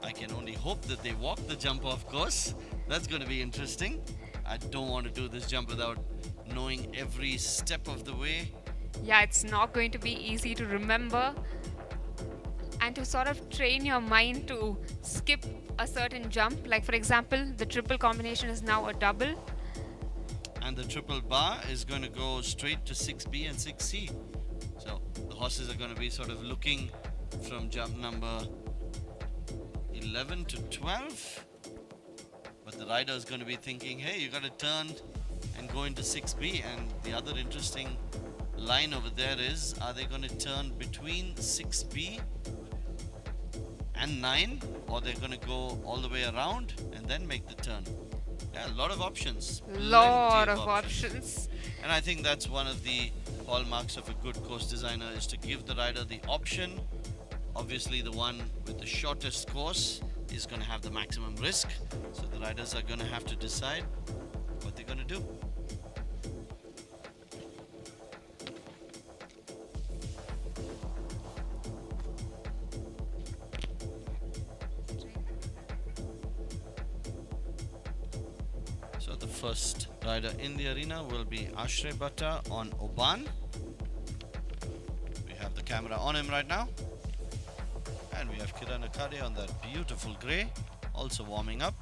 I can only hope that they walk the jump off course. That's going to be interesting. I don't want to do this jump without knowing every step of the way. Yeah, it's not going to be easy to remember and to sort of train your mind to skip a certain jump. Like for example, the triple combination is now a double. And the triple bar is going to go straight to 6B and 6C. So the horses are going to be sort of looking from jump number 11 to 12. But the rider is going to be thinking, hey, you got to turn and go into 6B. And the other interesting line over there is, are they going to turn between 6B and 9, or they're going to go all the way around and then make the turn? Yeah, a lot of options. Lot Plenty of options. And I think that's one of the hallmarks of a good course designer is to give the rider the option. Obviously, the one with the shortest course is going to have the maximum risk. So the riders are going to have to decide what they're going to do. So the first rider in the arena will be Ashray Bhatta on Oban. We have the camera on him right now. And we have Kiran Akade on that beautiful grey, also warming up.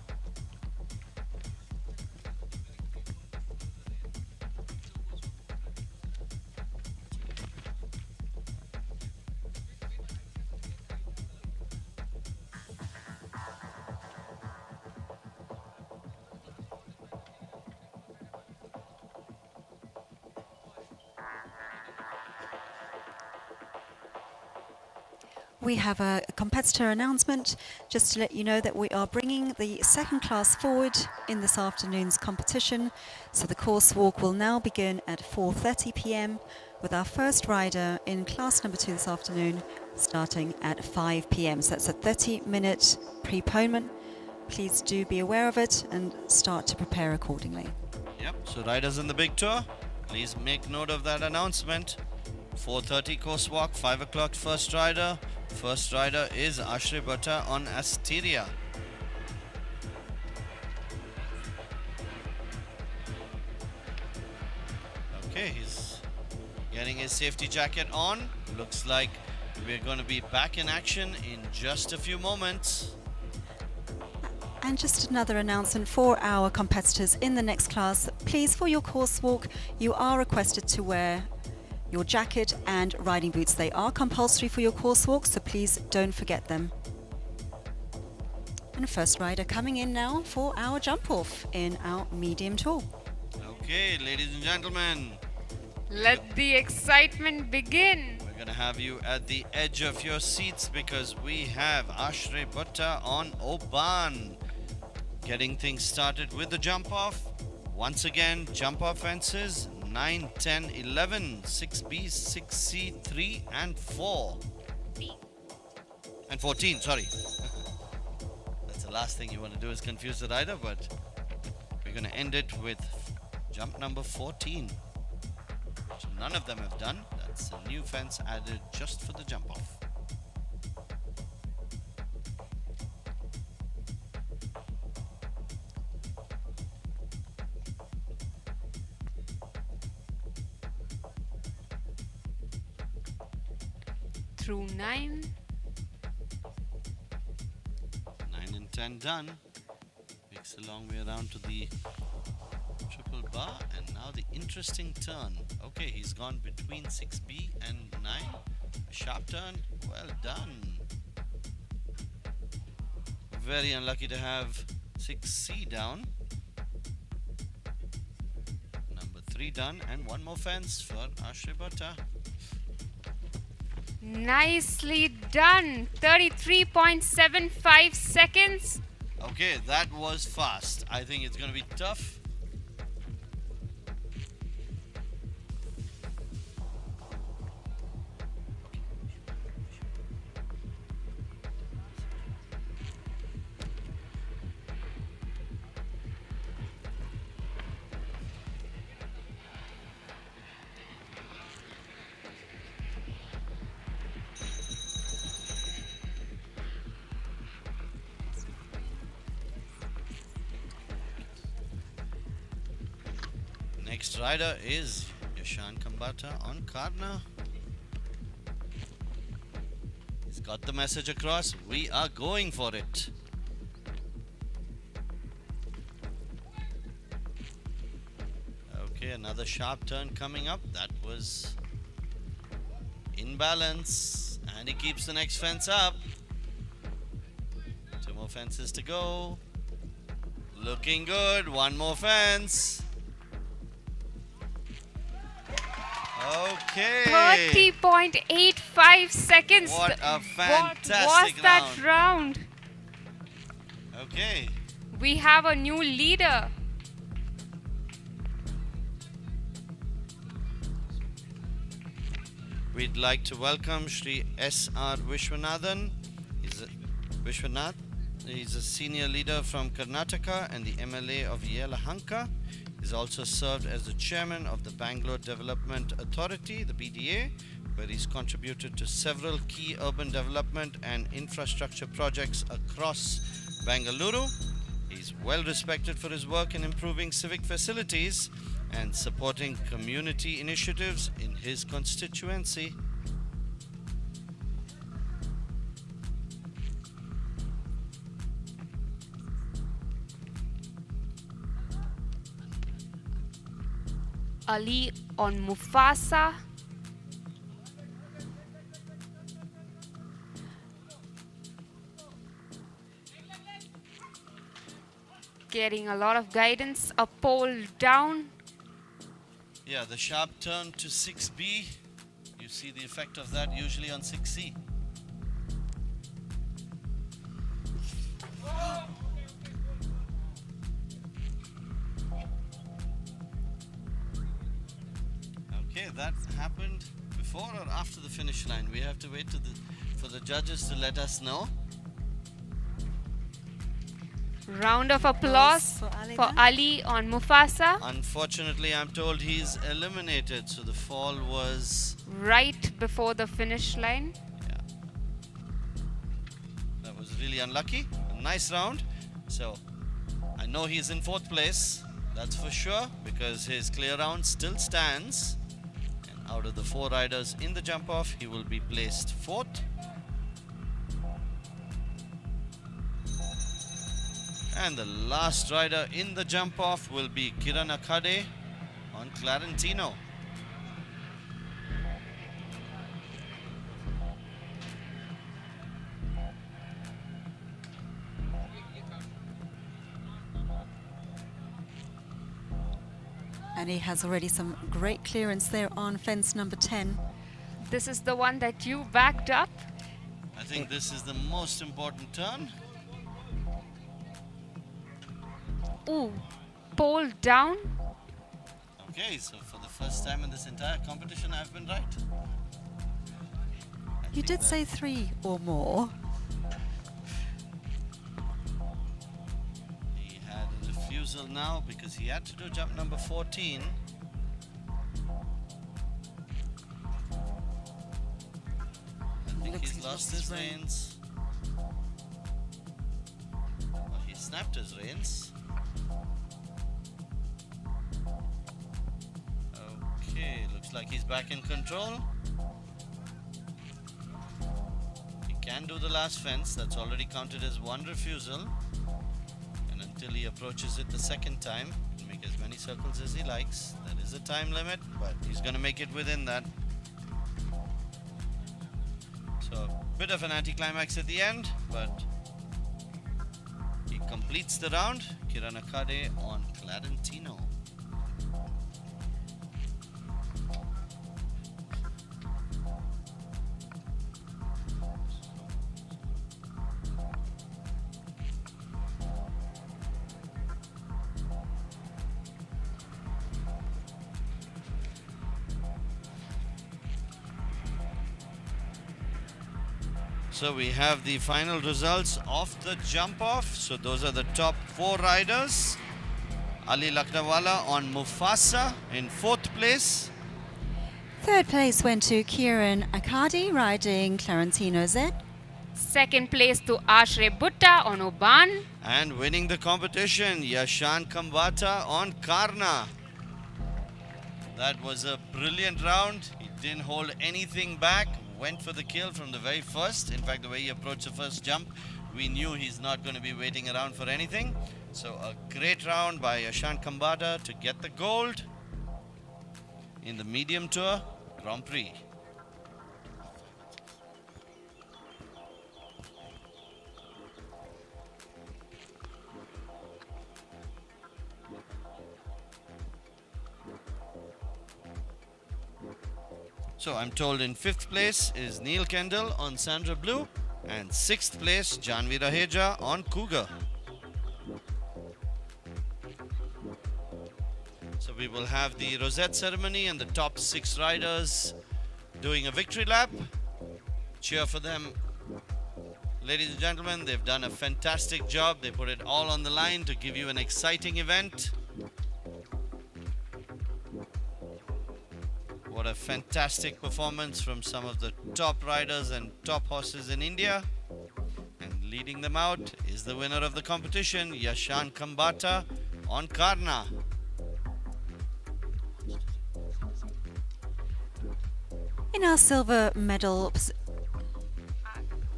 We have a competitor announcement just to let you know that we are bringing the second class forward in this afternoon's competition. So the course walk will now begin at 4:30 p.m. with our first rider in class number 2 this afternoon starting at 5 p.m. So that's a 30-minute preponement. Please do be aware of it and start to prepare accordingly. Yep, so riders in the big tour, please make note of that announcement. 4:30 course walk, 5 o'clock first rider. First rider is Ashray Bhatta on Asteria. Okay, he's getting his safety jacket on. Looks like we're going to be back in action in just a few moments. And just another announcement for our competitors in the next class. Please, for your course walk, you are requested to wear your jacket and riding boots. They are compulsory for your course walk, so please don't forget them. And first rider coming in now for our jump off in our medium tour. Okay, ladies and gentlemen, Let the excitement begin. we're going to have you at the edge of your seats because we have Ashray Bhatta on Oban. Getting things started with the jump off. Once again, jump off fences 9, 10, 11, 6B, 6C, 3 and 4. And 14, sorry. That's the last thing you want to do is confuse the rider, but we're going to end it with jump number 14, which none of them have done. That's a new fence added just for the jump off. Through 9. 9 and 10 done. Makes a long way around to the triple bar, and now the interesting turn. Okay, he's gone between 6B and 9. Sharp turn, well done. Very unlucky to have 6C down. Number 3 done, and one more fence for Ashray Bhatta. Nicely done. 33.75 seconds. Okay, that was fast. I think it's going to be tough. Next rider is Yashan Kambata on Karna. He's got the message across. We are going for it. Okay, another sharp turn coming up. That was in balance. And he keeps the next fence up. 2 more fences to go. Looking good. 1 more fence. Okay. 30.85 seconds. What a What fantastic was that round? Okay. We have a new leader. We'd like to welcome Shri S.R. Vishwanathan. Vishwanath. He's a senior leader from Karnataka and the MLA of Yelahanka. He's also served as the chairman of the Bangalore Development Authority, the BDA, where he's contributed to several key urban development and infrastructure projects across Bangalore. He's well respected for his work in improving civic facilities and supporting community initiatives in his constituency. Ali on Mufasa. Getting a lot of guidance. A pole down. Yeah, the sharp turn to 6B. You see the effect of that usually on 6C. Okay, that happened before or after the finish line? We have to wait for the judges to let us know. Round of applause for Ali on Mufasa. Unfortunately, I'm told he's eliminated, so the fall was Right before the finish line. yeah. That was really unlucky. A nice round. So I know he's in 4th place, that's for sure, because his clear round still stands. And out of the 4 riders in the jump off, he will be placed 4th. And the last rider in the jump off will be Kiran Akade on Clarentino. And he has already some great clearance there on fence number 10. This is the one that you backed up. I think this is the most important turn. Ooh, pole down. Okay, so for the first time in this entire competition, I've been right. You did say 3 or more. He had a refusal now because he had to do jump number 14. I think Looks he's lost his reins. Oh, he snapped his reins. Okay, looks like he's back in control. He can do the last fence, that's already counted as 1 refusal. And until he approaches it the second time, he can make as many circles as he likes. There is a time limit, but he's going to make it within that. So, bit of an anticlimax at the end, but he completes the round. Kiran Akade on Clarentino. So we have the final results of the jump off. So those are the top 4 riders. Ali Lakdawala on Mufasa in 4th place. 3rd place went to Kiran Akadi riding Clarentino Z. Second place to Ashray Butta on Oban. And winning the competition, Yashan Kambata on Karna. That was a brilliant round. He didn't hold anything back. Went for the kill from the very first. In fact, the way he approached the first jump, we knew he's not going to be waiting around for anything. So a great round by Yashan Kambata to get the gold in the medium tour Grand Prix. So I'm told in 5th place is Neil Kendall on Sandra Blue and 6th place Janvi Raheja on Cougar. we will have the rosette ceremony and the top 6 riders doing a victory lap. Cheer for them. Ladies and gentlemen, they've done a fantastic job. They put it all on the line to give you an exciting event. What a fantastic performance from some of the top riders and top horses in India. And leading them out is the winner of the competition, Yashan Kambata on Karna. In our silver medal,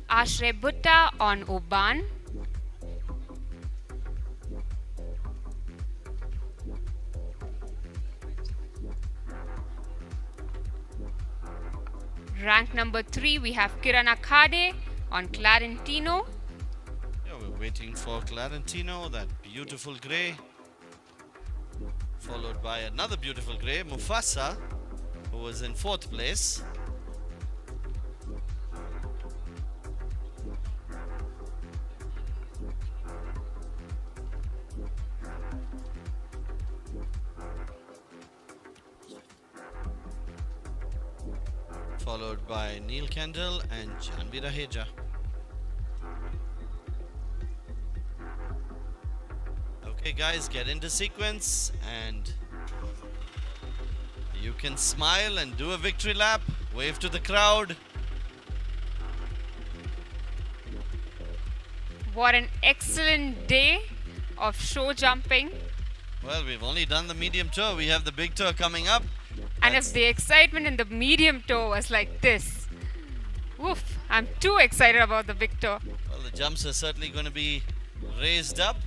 Ashray Bhutta on Oban. Rank number 3, we have Kirana Khade on Clarentino. Yeah, we're waiting for Clarentino, that beautiful grey. Followed by another beautiful grey, Mufasa, who was in 4th place. Followed by Neil Kendall and Janvi Raheja. Okay guys, get into sequence and you can smile and do a victory lap, wave to the crowd. What an excellent day of show jumping. Well, we've only done the medium tour, we have the big tour coming up. And if the excitement in the medium tour was like this, woof, I'm too excited about the big tour. Well, the jumps are certainly going to be raised up.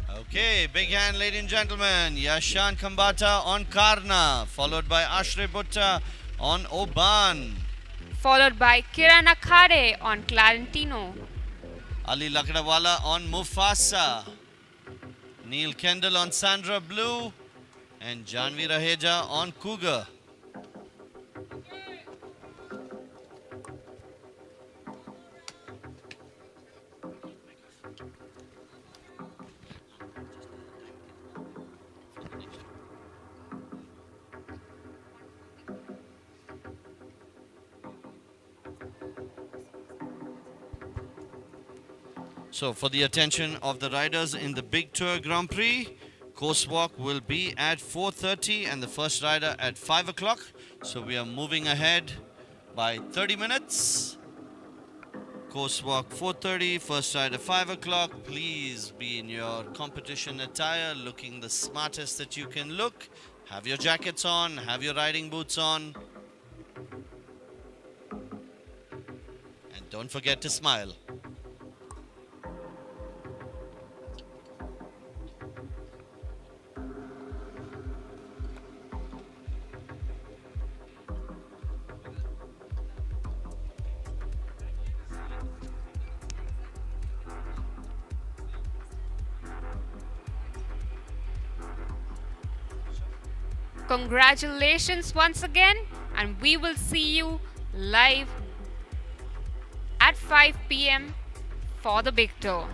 Okay, big hand, ladies and gentlemen. Yashan Kambata on Karna, followed by Ashray Bhutta on Oban. Followed by Kirana Khade on Clarentino. Ali Lakdawala on Mufasa. Neil Kendall on Sandra Blue. And Janvi Raheja on Cougar. So for the attention of the riders in the Big Tour Grand Prix, course walk will be at 4:30 and the first rider at 5 o'clock. So we are moving ahead by 30 minutes. Course walk 4:30, first rider 5 o'clock. Please be in your competition attire, looking the smartest that you can look. Have your jackets on, have your riding boots on. And don't forget to smile. Congratulations once again, and we will see you live at 5 p.m. for the big tour.